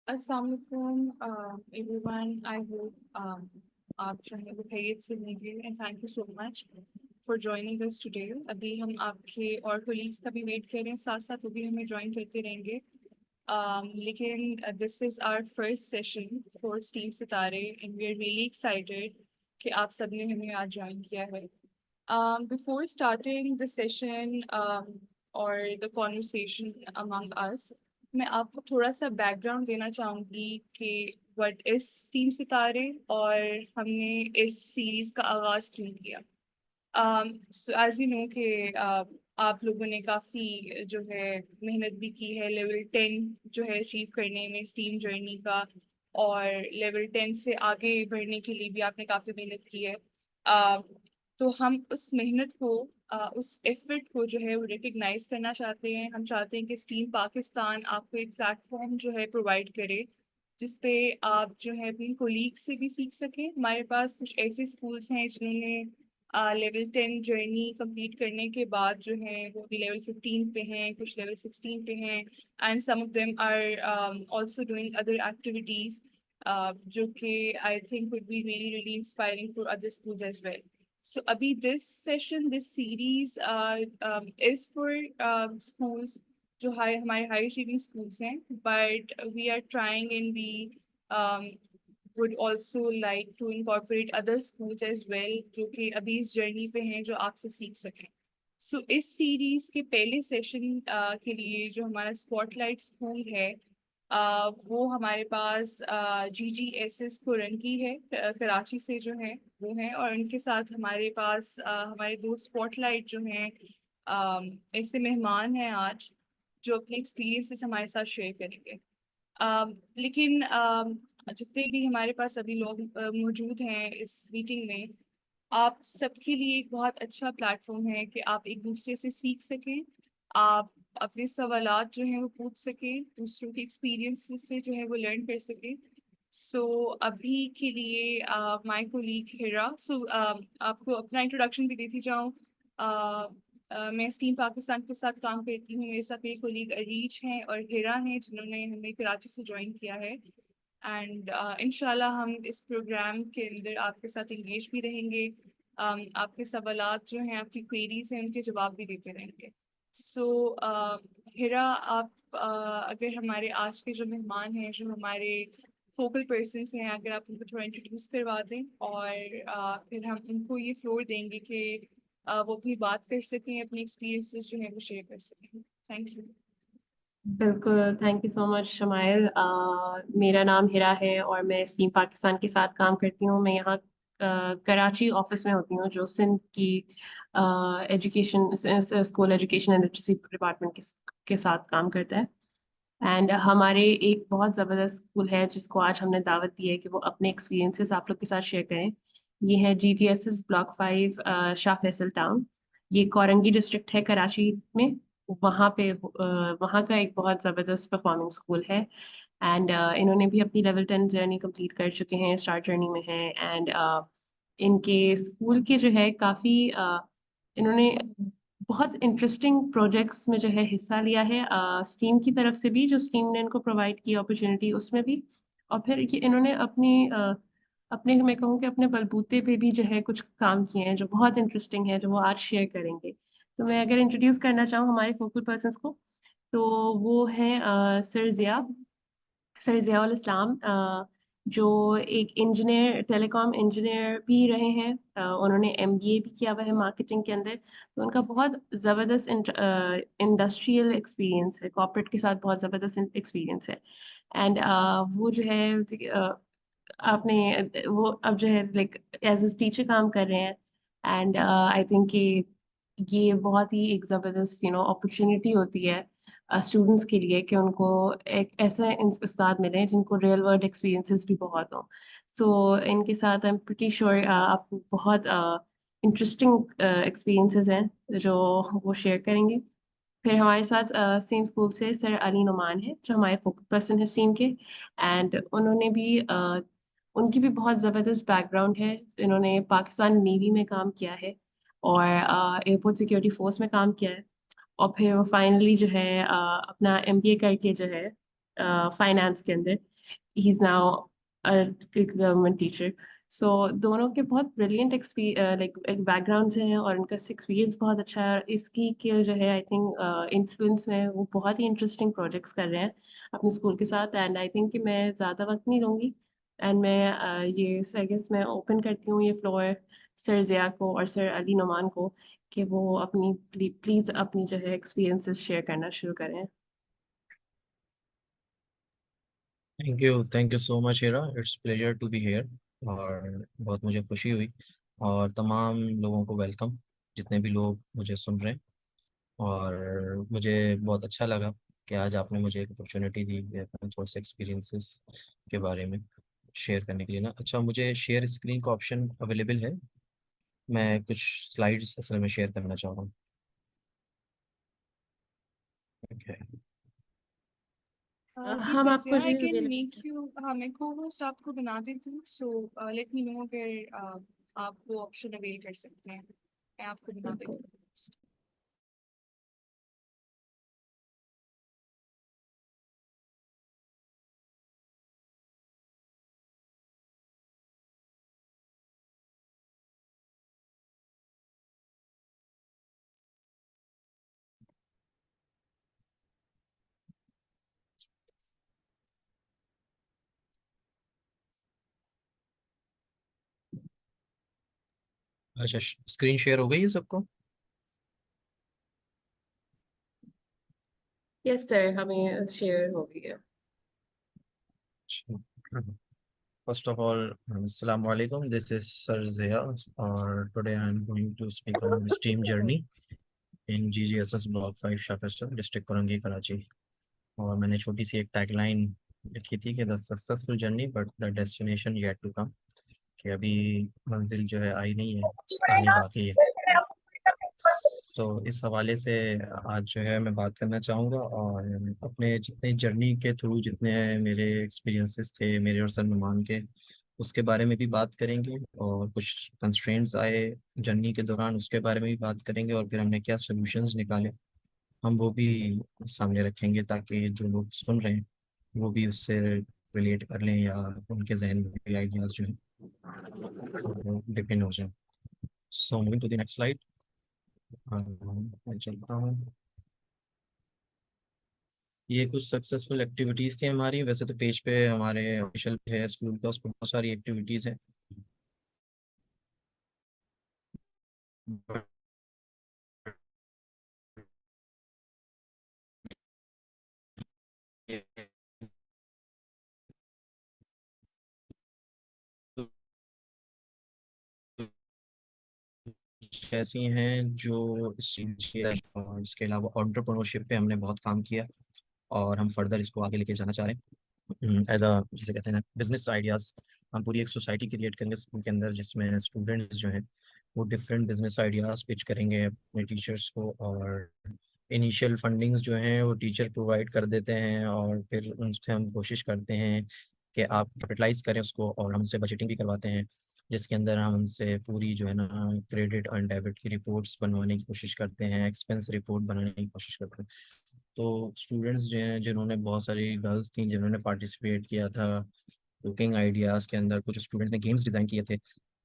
Assalamualaikum everyone. I hope आप जो है वो खैरियत से होंगे and thank you so much for joining us today. अभी हम आपके और कोलीग्स का भी वेट कर रहे हैं, साथ साथ वो भी हमें ज्वाइन करते रहेंगे। लेकिन this is our first session for STEAM Sitare and we are really excited कि आप सबने हमें आज ज्वाइन किया है। Before starting the session or the conversation among us, मैं आपको थोड़ा सा बैकग्राउंड देना चाहूँगी कि व्हाट इज स्टीम सितारे और हमने इस सीरीज का आगाज़ क्यों किया। सो एज यू नो कि आप लोगों ने काफ़ी जो है मेहनत भी की है लेवल 10 जो है अचीव करने में स्टीम जर्नी का, और लेवल 10 से आगे बढ़ने के लिए भी आपने काफ़ी मेहनत की है। अ, तो हम उस मेहनत को उस एफर्ट को जो है वो रिकग्नाइज करना चाहते हैं। हम चाहते हैं कि स्टीम पाकिस्तान आपको एक प्लेटफॉर्म जो है प्रोवाइड करे जिसपे आप जो है अपनी कोलीग से भी सीख सकें। हमारे पास कुछ ऐसे स्कूल्स हैं जिन्होंने लेवल 10 जर्नी कंप्लीट करने के बाद जो है वो भी लेवल 15 पे हैं, कुछ लेवल 16 पे हैं, and some of them are also doing other activities जो कि I think would be really really inspiring for other schools as well. So अभी this series is for schools जो हमारे हाई अचीविंग स्कूल्स हैं, but we are trying and we would also like to incorporate other schools as well जो कि अभी इस journey पे हैं, जो आपसे सीख सकें। सो इस सीरीज के पहले सेशन के लिए जो हमारा स्पॉटलाइट स्कूल है वो हमारे पास GGSS कुरनकी है, कराची से जो है वो है, और उनके साथ हमारे पास हमारे दो स्पॉटलाइट जो हैं ऐसे मेहमान हैं आज जो अपने एक्सपीरियंसेस हमारे साथ शेयर करेंगे। लेकिन जितने भी हमारे पास अभी लोग मौजूद हैं इस मीटिंग में, आप सबके लिए एक बहुत अच्छा प्लेटफॉर्म है कि आप एक दूसरे से सीख सकें, आप अपने सवालात जो हैं वो पूछ सकें, दूसरों के एक्सपीरियंस से जो है वो लर्न कर सकें। सो अभी के लिए माय कोलीग हिरा, सो आपको अपना इंट्रोडक्शन भी देती जाऊँ। मैं स्टीम पाकिस्तान के साथ काम करती हूँ, मेरे साथ मेरे कोलीग अरीज हैं और हिरा हैं जिन्होंने हमें कराची से ज्वाइन किया है। एंड इंशाल्लाह हम इस प्रोग्राम के अंदर आपके साथ इंगेज भी रहेंगे। आपके सवालात जो हैं, आपकी क्वेरीज हैं, उनके जवाब भी देते रहेंगे। सो हिरा, आप अगर हमारे आज के जो मेहमान हैं, जो हमारे फोकल पर्सन्स हैं, अगर आप उनको थोड़ा इंट्रोड्यूस करवा दें, और फिर हम उनको ये फ्लोर देंगे कि वो अपनी बात कर सकें, अपने एक्सपीरियंसेस जो हैं वो शेयर कर सकें। Thank you. बिल्कुल, thank you so much Shamail. मेरा नाम हिरा है और मैं स्टीम पाकिस्तान के साथ काम करती हूँ। मैं यहाँ कराची ऑफिस में होती हूँ जो सिंध की education school education and literacy department के साथ काम करता है। एंड हमारे एक बहुत ज़बरदस्त स्कूल है जिसको आज हमने दावत दी है कि वो अपने एक्सपीरियंसेस आप लोग के साथ शेयर करें। ये है GGSS block 5 Shah Faisal town. ये कोरंगी डिस्ट्रिक्ट है कराची में। वहाँ पे वहाँ का एक बहुत ज़बरदस्त परफॉर्मिंग स्कूल है। एंड इन्होंने भी अपनी लेवल 10 जर्नी कंप्लीट कर चुके हैं, स्टार्ट जर्नी में है। एंड इनके स्कूल के जो है काफ़ी इन्होंने बहुत इंटरेस्टिंग प्रोजेक्ट्स में जो है हिस्सा लिया है, स्टीम की तरफ से भी, जो स्टीम ने इनको प्रोवाइड की अपॉर्चुनिटी उसमें भी। और फिर ये इन्होंने अपने मैं कहूँ कि अपने बलबूते पे भी जो है कुछ काम किए हैं जो बहुत इंटरेस्टिंग है, जो वो आज शेयर करेंगे। तो मैं अगर इंट्रोड्यूस करना चाहूँ हमारे फोकल पर्सन्स को, तो वो है सर जियाउल इस्लाम, जो एक इंजीनियर, टेलीकॉम इंजीनियर भी रहे हैं। उन्होंने MBA भी किया हुआ है मार्केटिंग के अंदर। तो उनका बहुत ज़बरदस्त इंडस्ट्रियल एक्सपीरियंस है, कॉर्पोरेट के साथ बहुत ज़बरदस्त एक्सपीरियंस है। एंड वो जो है आपने वो अब जो है लाइक एज ए टीचर काम कर रहे हैं। एंड आई थिंक कि ये बहुत ही एक ज़बरदस्त अपॉर्चुनिटी होती है स्टूडेंट्स के लिए कि उनको एक ऐसा उस्ताद मिले जिनको रियल वर्ल्ड एक्सपीरियंसेस भी बहुत हो। सो इनके साथ आई एम प्रिटी श्योर आपको बहुत इंटरेस्टिंग एक्सपीरियंसेस हैं जो वो शेयर करेंगे। फिर हमारे साथ सेम स्कूल से सर अली नुमान है जो हमारे फोकस पर्सन है टीम के। एंड उन्होंने भी उनकी भी बहुत ज़बरदस्त बैकग्राउंड है। इन्होंने पाकिस्तान नेवी में काम किया है और एयरपोर्ट सिक्योरिटी फोर्स में काम किया है। और फिर वो फाइनली जो है अपना MBA करके जो है फाइनेंस के अंदर ही is now a government teacher. So दोनों के बहुत ब्रिलियंट लाइक बैकग्राउंड्स हैं और उनका एक्सपीरियंस बहुत अच्छा है। इसकी के जो है आई थिंक इन्फ्लुएंस में वो बहुत ही इंटरेस्टिंग प्रोजेक्ट्स कर रहे हैं अपने स्कूल के साथ। एंड आई थिंक कि मैं ज़्यादा वक्त नहीं लूँगी एंड मैं ये आई गेस मैं ओपन करती हूँ ये फ्लोर सर ज़िया को और सर अली नुमान को कि वो अपनी प्लीज़ अपनी जो है एक्सपीरियंसेस शेयर करना शुरू करें। Thank you so much Heera, it's pleasure to be here. और बहुत मुझे खुशी हुई। और तमाम लोगों को वेलकम, जितने भी लोग मुझे सुन रहे हैं। और मुझे बहुत अच्छा लगा कि आज आपने मुझे एक अपॉर्चुनिटी दी है अपने थोड़े से एक्सपीरियंसेस के बारे में शेयर करने के लिए ना। अच्छा, मुझे शेयर स्क्रीन का ऑप्शन अवेलेबल है? मैं कुछ स्लाइड्स असल में शेयर करना चाह रहा हूँ। ओके। जी हम सर आपको जिया, आई जी कैन अवेलेबल। मेक यू, हाँ मैं को होस्ट आपको बना देती हूँ। सो लेट मी नो अगर आप वो ऑप्शन अवेल कर सकते हैं, मैं आपको बना देती बिल्कुल। हूँ। अच्छा, स्क्रीन शेयर हो गई है सबको? यस सर, हमें शेयर हो गई है। First of all, Assalamu alaikum. This is Sir Zia, or today I am going to speak about STEAM journey in GGSS Block 5 Shafiston, District Korangi, Karachi. और मैंने छोटी सी एक टैगलाइन लिखी थी कि the successful journey but the destination yet to come, कि अभी मंजिल जो है आई नहीं है, आनी बाकी है। तो इस हवाले से आज जो है मैं बात करना चाहूँगा, और अपने जितने जर्नी के थ्रू जितने मेरे एक्सपीरियंसेस थे मेरे और सलमान के, उसके बारे में भी बात करेंगे। और कुछ कंस्ट्रेंट्स आए जर्नी के दौरान, उसके बारे में भी बात करेंगे। और फिर हमने क्या सोल्यूशंस निकाले, हम वो भी सामने रखेंगे, ताकि जो लोग सुन रहे हैं वो भी उससे रिलेट कर लें, या उनके जहन में भी आइडियाज़ जो है वो डिपेंड हो जाए। So moving to the next slide, मैं चलता हूँ। ये कुछ सक्सेसफुल एक्टिविटीज़ थी हमारी। वैसे तो पेज पे हमारे ऑफिशियल है स्कूल का, उस पर बहुत सारी एक्टिविटीज़ हैं। ऐसी हैं जो और इसके अलावा एंटरप्रेन्योरशिप पे हमने बहुत काम किया, और हम फर्दर इसको आगे लेके जाना चाह रहे हैं एज अ, जिसे कहते हैं बिजनेस आइडियाज़। हम पूरी एक सोसाइटी क्रिएट करेंगे स्कूल के अंदर, जिसमें स्टूडेंट्स जो हैं वो डिफरेंट बिजनेस आइडियाज़ पिच करेंगे अपने टीचर्स को। और इनिशियल फंडिंग्स जो हैं वो टीचर प्रोवाइड कर देते हैं, और फिर उनसे हम कोशिश करते हैं कि आप कैपिटलाइज करें उसको, और हमसे बजटिंग भी करवाते हैं, जिसके अंदर हम उनसे पूरी जो है ना क्रेडिट और डेबिट की रिपोर्ट्स बनवाने की कोशिश करते हैं, एक्सपेंस रिपोर्ट बनाने की कोशिश करते हैं। तो स्टूडेंट्स जो हैं, जिन्होंने बहुत सारी गर्ल्स थी जिन्होंने पार्टिसिपेट किया था कुकिंग आइडियाज़ के अंदर, कुछ स्टूडेंट्स ने गेम्स डिज़ाइन किए थे।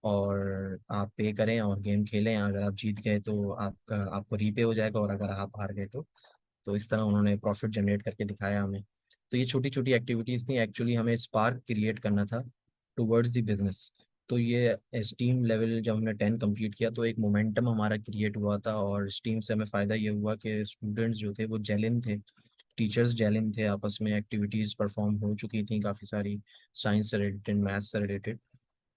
और आप पे करें और गेम खेलें, अगर आप जीत गए तो आपका आपको रीपे हो जाएगा, और अगर आप हार गए तो इस तरह उन्होंने प्रॉफिट जनरेट करके दिखाया हमें। तो ये छोटी छोटी एक्टिविटीज़ थी, एक्चुअली हमें स्पार्क क्रिएट करना था टुवर्ड्स द बिजनेस। तो ये स्टीम लेवल जब हमने 10 कंप्लीट किया तो एक मोमेंटम हमारा क्रिएट हुआ था, और स्टीम से हमें फ़ायदा ये हुआ कि स्टूडेंट्स जो थे वो जेलिन थे, टीचर्स जेलिन थे, आपस में एक्टिविटीज़ परफॉर्म हो चुकी थी काफ़ी सारी, साइंस से रिलेटेड, मैथ्स से रिलेटेड।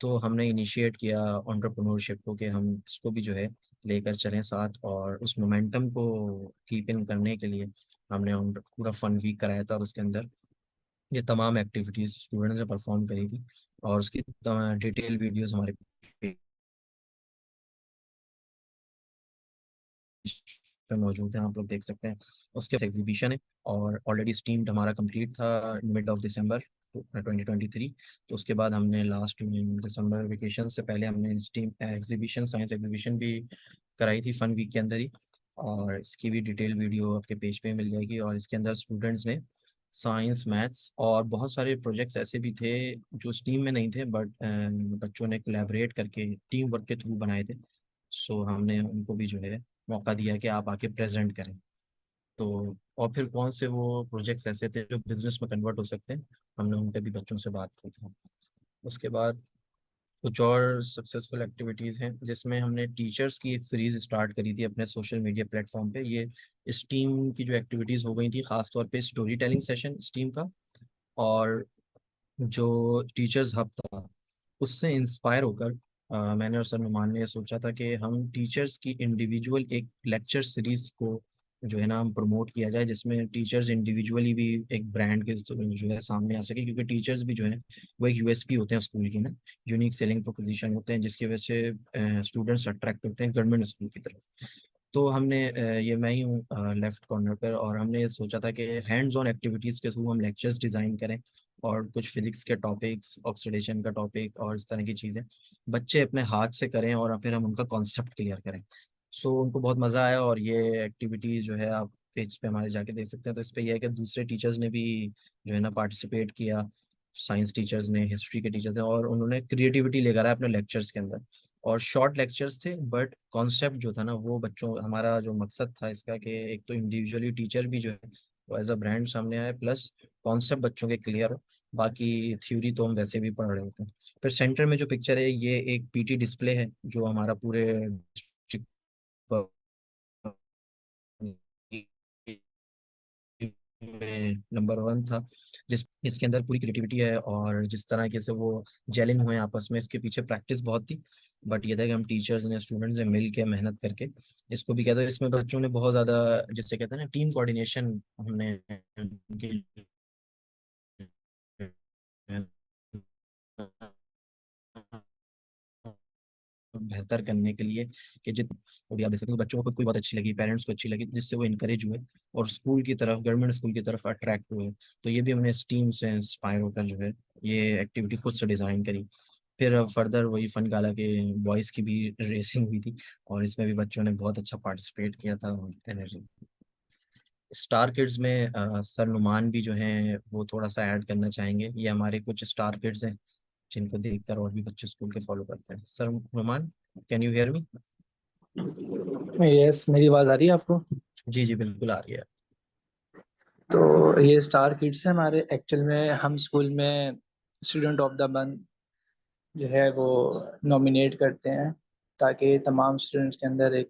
तो हमने इनिशिएट किया एंटरप्रेन्योरशिप को कि हम इसको भी जो है लेकर चलें साथ, और उस मोमेंटम को कीप इन करने के लिए हमने पूरा फन वीक कराया था, और उसके अंदर ये तमाम एक्टिविटीज़ स्टूडेंट्स ने परफॉर्म करी थी। और उसकी डिटेल वीडियोस हमारे पे मौजूद है, आप लोग देख सकते हैं। उसके एग्जीबिशन है, और ऑलरेडी स्टीम्ड हमारा कंप्लीट था मिड ऑफ दिसंबर 2023। तो उसके बाद हमने लास्ट में दिसंबर वेकेशन से पहले हमने स्टीम एग्जीबिशन, साइंस एग्जीबिशन भी कराई थी फन वीक के अंदर ही। और इसकी भी डिटेल वीडियो आपके पेज पे मिल जाएगी। और इसके अंदर स्टूडेंट्स ने साइंस, मैथ्स और बहुत सारे प्रोजेक्ट्स ऐसे भी थे जो स्टीम में नहीं थे, बट बच्चों ने कोलैबोरेट करके टीम वर्क के थ्रू बनाए थे। सो हमने उनको भी जो है मौका दिया कि आप आके प्रेजेंट करें। तो और फिर कौन से वो प्रोजेक्ट्स ऐसे थे जो बिजनेस में कन्वर्ट हो सकते हैं, हमने उन पे भी बच्चों से बात की थी। उसके बाद कुछ और सक्सेसफुल एक्टिविटीज़ हैं जिसमें हमने टीचर्स की एक सीरीज स्टार्ट करी थी अपने सोशल मीडिया प्लेटफॉर्म पे। ये स्टीम की जो एक्टिविटीज़ हो गई थी, खासतौर पे स्टोरी टेलिंग सेशन स्टीम का, और जो टीचर्स हब था उससे इंस्पायर होकर मैंने और सर नुमान ने सोचा था कि हम टीचर्स की इंडिविजुअल एक लेक्चर सीरीज को जो है ना हम प्रमोट किया जाए, जिसमें टीचर्स इंडिविजुअली भी एक ब्रांड के जो है सामने आ सके, क्योंकि टीचर्स भी जो है वो एक यूएसपी होते हैं स्कूल की ना, यूनिक सेलिंग प्रोपोजिशन होते हैं, जिसकी वजह से स्टूडेंट्स अट्रैक्ट होते हैं गवर्नमेंट स्कूल की तरफ। तो हमने ये मैं ही हूँ लेफ्ट कॉर्नर पर, और हमने ये सोचा था कि हैंड्स ऑन एक्टिविटीज़ के थ्रू हम लेक्चर्स डिज़ाइन करें, और कुछ फिजिक्स के टॉपिक्स, ऑक्सीडेशन का टॉपिक और इस तरह की चीज़ें बच्चे अपने हाथ से करें और फिर हम उनका कॉन्सेप्ट क्लियर करें। सो उनको बहुत मज़ा आया, और ये एक्टिविटी जो है आप पेज पे हमारे जाके देख सकते हैं। तो इस पे यह है कि दूसरे टीचर्स ने भी जो है ना पार्टिसिपेट किया, साइंस टीचर्स ने, हिस्ट्री के टीचर्स ने, और उन्होंने क्रिएटिविटी लेकर आए अपने लेक्चर्स के अंदर। और शॉर्ट लेक्चर्स थे, बट कॉन्सेप्ट जो था ना वो बच्चों, हमारा जो मकसद था इसका कि एक तो इंडिविजुअली टीचर भी जो है वो एज अ ब्रांड सामने आए, प्लस कॉन्सेप्ट बच्चों के क्लियर हो। बाकी थ्योरी तो हम वैसे भी पढ़ रहे होते हैं। फिर सेंटर में जो पिक्चर है ये एक पीटी डिस्प्ले है जो हमारा पूरे डिस्ट्रिक्ट में नंबर 1 था, इसके अंदर पूरी क्रिएटिविटी है, और जिस तरह के से वो जेलिंग हुए आपस में, इसके पीछे प्रैक्टिस बहुत थी। बट ये था कि हम टीचर्स ने, स्टूडेंट्स ने मिल के मेहनत करके इसको भी किया था। इसमें बच्चों ने बहुत ज़्यादा, जिससे कहते हैं ना टीम कोऑर्डिनेशन, हमने उनके बेहतर करने के लिए कि जित और आप देख सकते हो बच्चों को खुद को भी बहुत अच्छी लगी, पेरेंट्स को अच्छी लगी, जिससे वो इनकरेज हुए और स्कूल की तरफ, गवर्नमेंट स्कूल की तरफ अट्रैक्ट हुए। तो ये भी हमने इस टीम से इंस्पायर होकर जो है ये एक्टिविटी खुद से डिज़ाइन करी। फिर फर्दर वही फन गाला के बॉयज़ की भी रेसिंग हुई थी, और इसमें भी बच्चों ने बहुत अच्छा पार्टिसिपेट किया था। एनर्जी स्टार किड्स में सर नुमान भी जो हैं वो थोड़ा सा ऐड करना चाहेंगे। ये हमारे कुछ स्टार किड्स हैं जिनको देखकर और भी बच्चे स्कूल के फॉलो करते हैं। Sir Numan, can you hear me? Yes, मेरी आवाज आ रही है आपको? जी जी बिल्कुल आ रही है। तो ये स्टार किड्स है हमारे। एक्चुअल में हम स्कूल में स्टूडेंट ऑफ द मंथ जो है वो नॉमिनेट करते हैं, ताकि तमाम स्टूडेंट्स के अंदर एक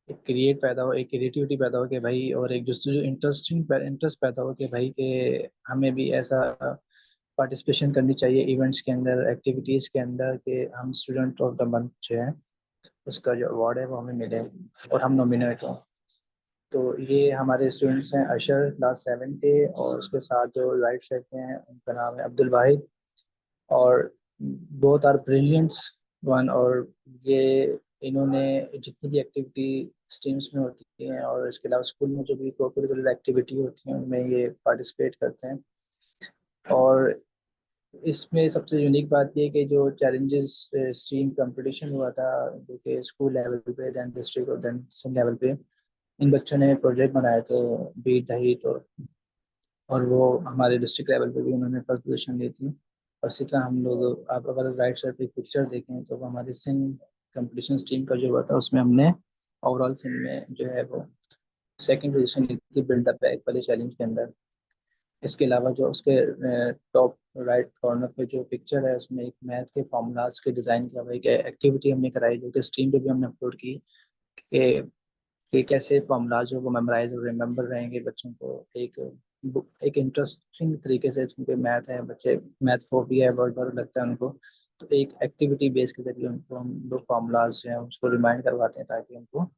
क्रिएट पैदा हो, एक क्रिएटिविटी पैदा हो कि भाई, और एक दूसरे जो इंटरेस्ट पैदा हो कि भाई कि हमें भी ऐसा पार्टिसिपेशन करनी चाहिए इवेंट्स के अंदर, एक्टिविटीज़ के अंदर, कि हम स्टूडेंट ऑफ द मंथ जो है उसका जो अवार्ड है वो हमें मिले और हम नॉमिनेट हों। तो ये हमारे स्टूडेंट्स हैं अशर क्लास 7 के, और उसके साथ जो राइट साइड में हैं उनका नाम है अब्दुल वाहिद। और बोथ आर ब्रिलियंट्स वन। और ये इन्होंने जितनी भी एक्टिविटी स्ट्रीम्स में होती हैं और इसके अलावा स्कूल में जो भी को करिकुलर एक्टिविटी होती हैं उनमें ये पार्टिसिपेट करते हैं। और इसमें सबसे यूनिक बात ये कि जो चैलेंजेस स्ट्रीम कंपटीशन हुआ था, जो कि स्कूल लेवल पे, देन डिस्ट्रिक्ट और देन नेशनल लेवल पे, इन बच्चों ने प्रोजेक्ट बनाए थे, बीट द हीट। और वो हमारे डिस्ट्रिक्ट लेवल पे भी उन्होंने फर्स्ट पोजीशन ली थी। और इसी तरह हम लोग, आप अगर राइट साइड पे पिक्चर देखें तो वो हमारे सिंध कंपटीशन टीम का जो हुआ था उसमें हमने ओवरऑल सिंध में जो है वो सेकंड पोजीशन ली थी बिल्ड द बैग वाले चैलेंज के अंदर। इसके अलावा जो उसके टॉप राइट कॉर्नर पे जो पिक्चर है उसमें एक मैथ के फॉर्मूलाज के डिज़ाइन किया हुआ एक एक्टिविटी हमने कराई, जो कि स्ट्रीम पे भी हमने अपलोड की, कि कैसे फॉर्मूला जो वो मेमोराइज और रिमेम्बर रहेंगे बच्चों को। एक इंटरेस्टिंग तरीके से, चूँकि मैथ है, बच्चे मैथ फोबिया है, वर्ड वर्ड लगता है उनको, तो एक एक्टिविटी बेस के जरिए उनको हम लोग फॉर्मूलाज जो है उसको रिमाइंड करवाते हैं, ताकि उनको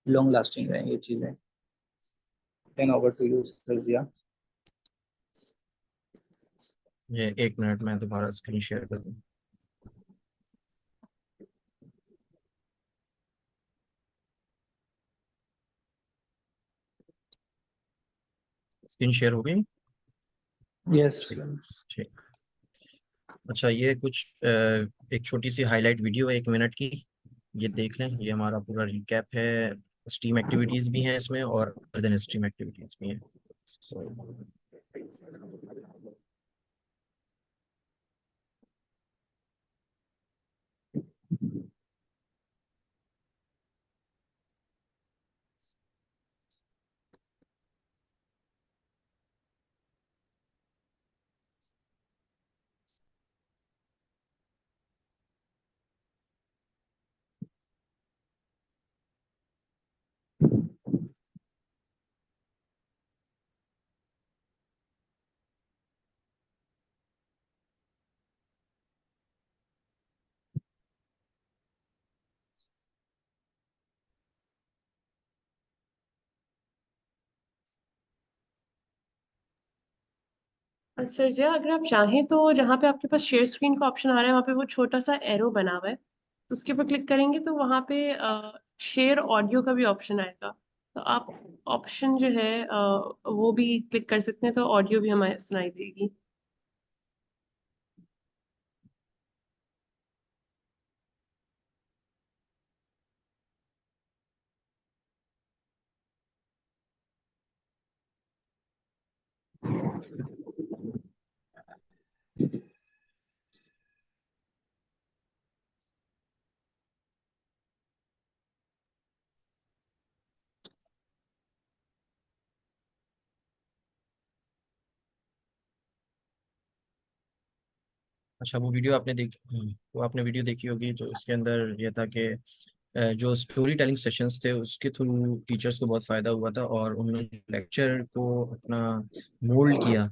लॉन्ग लास्टिंग रहें ये चीज़ें। Then over to you Razia. ये 1 मिनट में दोबारा स्क्रीन शेयर कर दूँ। स्क्रीन शेयर हो गई? यस। ठीक ठीक। अच्छा, ये कुछ एक छोटी सी हाईलाइट वीडियो है 1 मिनट की, ये देख लें। ये हमारा पूरा रिकैप है। स्टीम एक्टिविटीज़ भी हैं इसमें और देन स्ट्रीम एक्टिविटीज़ भी हैं। So, सरजिया, अगर आप चाहें तो जहाँ पे आपके पास शेयर स्क्रीन का ऑप्शन आ रहा है वहाँ पे वो छोटा सा एरो बना हुआ है, तो उसके ऊपर क्लिक करेंगे तो वहाँ पे शेयर ऑडियो का भी ऑप्शन आएगा। तो आप ऑप्शन जो है वो भी क्लिक कर सकते हैं, तो ऑडियो भी हमें सुनाई देगी। अच्छा, वो वीडियो आपने देखी, वो आपने वीडियो देखी होगी, तो इसके अंदर ये था कि जो स्टोरी टेलिंग सेशंस थे उसके थ्रू टीचर्स को बहुत फ़ायदा हुआ था, और उन्होंने लेक्चर को अपना मोल्ड किया।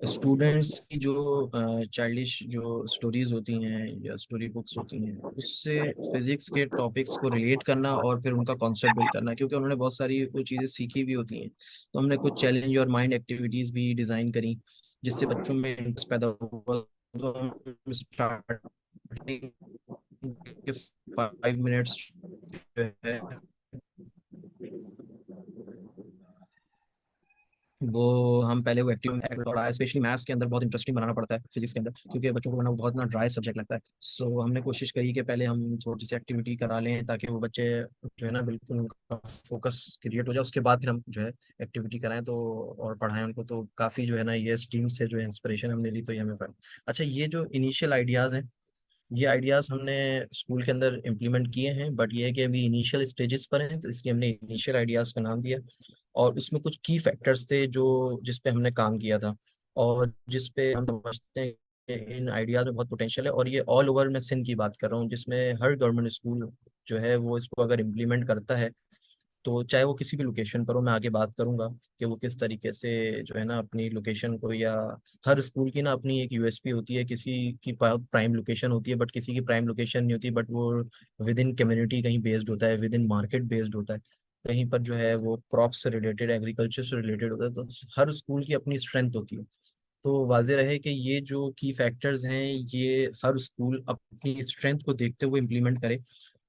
स्टूडेंट्स की जो चाइल्डिश जो स्टोरीज होती हैं या स्टोरी बुक्स होती हैं, उससे फिजिक्स के टॉपिक्स को रिलेट करना और फिर उनका कॉन्सेप्ट बिल्ड करना, क्योंकि उन्होंने बहुत सारी वो चीज़ें सीखी भी होती हैं। तो हमने कुछ चैलेंज और माइंड एक्टिविटीज़ भी डिज़ाइन करी, जिससे बच्चों में इंटरेस्ट पैदा हुआ। तो हम स्टार्टिंग के 5 मिनट्स जो है वो हम पहले वो एक्टिव थोड़ा, स्पेशली मैथ्स के अंदर बहुत इंटरेस्टिंग बनाना पड़ता है, फिजिक्स के अंदर, क्योंकि बच्चों को ना वो बहुत ना ड्राई सब्जेक्ट लगता है। सो हमने कोशिश करी कि पहले हम छोटी सी एक्टिविटी करा लें ताकि वो बच्चे जो है ना बिल्कुल उनका फोकस क्रिएट हो जाए, उसके बाद फिर हम जो है एक्टिविटी कराएं तो और पढ़ाएं उनको। तो काफ़ी जो है ना ये स्टीम से जो इंस्पिरेशन हमने ली, तो ये हमें पढ़ा। अच्छा, ये जो इनिशियल आइडियाज़ हैं, ये आइडियाज़ हमने स्कूल के अंदर इम्प्लीमेंट किए हैं, बट ये है कि अभी इनिशियल स्टेजेस पर हैं, तो इसलिए हमने इनिशियल आइडियाज़ का नाम दिया। और उसमें कुछ की फैक्टर्स थे जो जिस पे हमने काम किया था, और जिस पे हम समझते हैं कि इन आइडियाज़ में बहुत पोटेंशियल है। और ये ऑल ओवर मैं सिंध की बात कर रहा हूँ, जिसमें हर गवर्नमेंट स्कूल जो है वो इसको अगर इम्प्लीमेंट करता है, तो चाहे वो किसी भी लोकेशन पर हो, मैं आगे बात करूंगा कि वो किस तरीके से जो है ना अपनी लोकेशन को, या हर स्कूल की ना अपनी एक यूएसपी होती है, किसी की प्राइम लोकेशन होती है, बट किसी की प्राइम लोकेशन नहीं होती, बट वो विद इन कम्युनिटी कहीं बेस्ड होता है, विद इन मार्केट बेस्ड होता है, कहीं पर जो है वो क्रॉप से रिलेटेड, एग्रीकल्चर से रिलेटेड होता है। तो हर स्कूल की अपनी स्ट्रेंथ होती है। तो वाज़ेह रहे कि ये जो की फैक्टर्स हैं, ये हर स्कूल अपनी स्ट्रेंथ को देखते हुए इम्प्लीमेंट करे।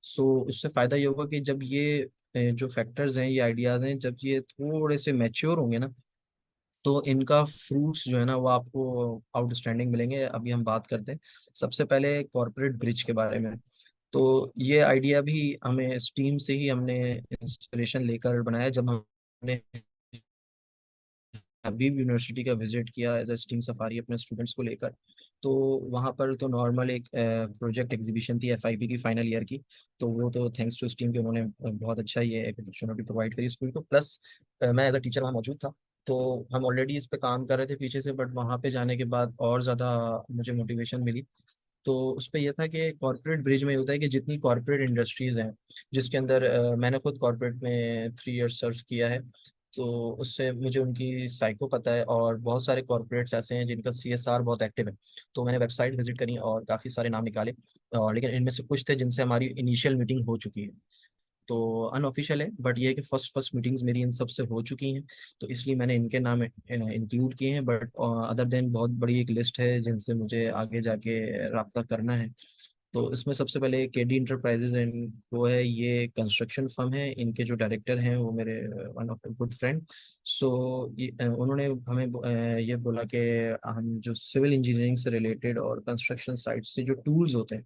सो उससे फ़ायदा ये होगा कि जब ये जो फैक्टर्स हैं, ये आइडियाज़ हैं, जब ये थोड़े से मैच्योर होंगे ना, तो इनका फ्रूट्स जो है ना वो आपको आउटस्टैंडिंग मिलेंगे। अभी हम बात करते हैं सबसे पहले कॉरपोरेट ब्रिज के बारे में। तो ये आइडिया भी हमें स्टीम से ही हमने इंस्पिरेशन लेकर बनाया, जब हमने हबीब यूनिवर्सिटी का विजिट किया एज अ स्टीम सफारी अपने स्टूडेंट्स को लेकर। तो वहाँ पर तो नॉर्मल एक प्रोजेक्ट एग्जीबिशन थी एफआईबी की फाइनल ईयर की। तो वो तो थैंक्स टू स्टीम के उन्होंने बहुत अच्छा ये एक अपॉर्चुनिटी प्रोवाइड करी स्कूल को, प्लस मैं एज अ टीचर वहाँ मौजूद था। तो हम ऑलरेडी इस पे काम कर रहे थे पीछे से, बट वहाँ पे जाने के बाद और ज़्यादा मुझे मोटिवेशन मिली। तो उस पे ये था कि कॉर्पोरेट ब्रिज में ये होता है कि जितनी कॉर्पोरेट इंडस्ट्रीज हैं, जिसके अंदर मैंने खुद कॉर्पोरेट में 3 इयर्स सर्व किया है, तो उससे मुझे उनकी साइको पता है, और बहुत सारे कॉर्पोरेट्स ऐसे हैं जिनका सीएसआर बहुत एक्टिव है। तो मैंने वेबसाइट विजिट करी और काफ़ी सारे नाम निकाले, और लेकिन इनमें से कुछ थे जिनसे हमारी इनिशियल मीटिंग हो चुकी है। तो अनऑफिशियल है, बट ये है कि फर्स्ट फर्स्ट मीटिंग्स मेरी इन सब से हो चुकी हैं, तो इसलिए मैंने इनके नाम इंक्लूड किए हैं। बट अदर देन बहुत बड़ी एक लिस्ट है जिनसे मुझे आगे जाके रब्ता करना है। तो इसमें सबसे पहले केडी इंटरप्राइजेज एंड वो है, ये कंस्ट्रक्शन फर्म है, इनके जो डायरेक्टर हैं वो मेरे वन ऑफ गुड फ्रेंड। सो उन्होंने हमें ये बोला कि हम जो सिविल इंजीनियरिंग से रिलेटेड और कंस्ट्रक्शन साइट से जो टूल्स होते हैं,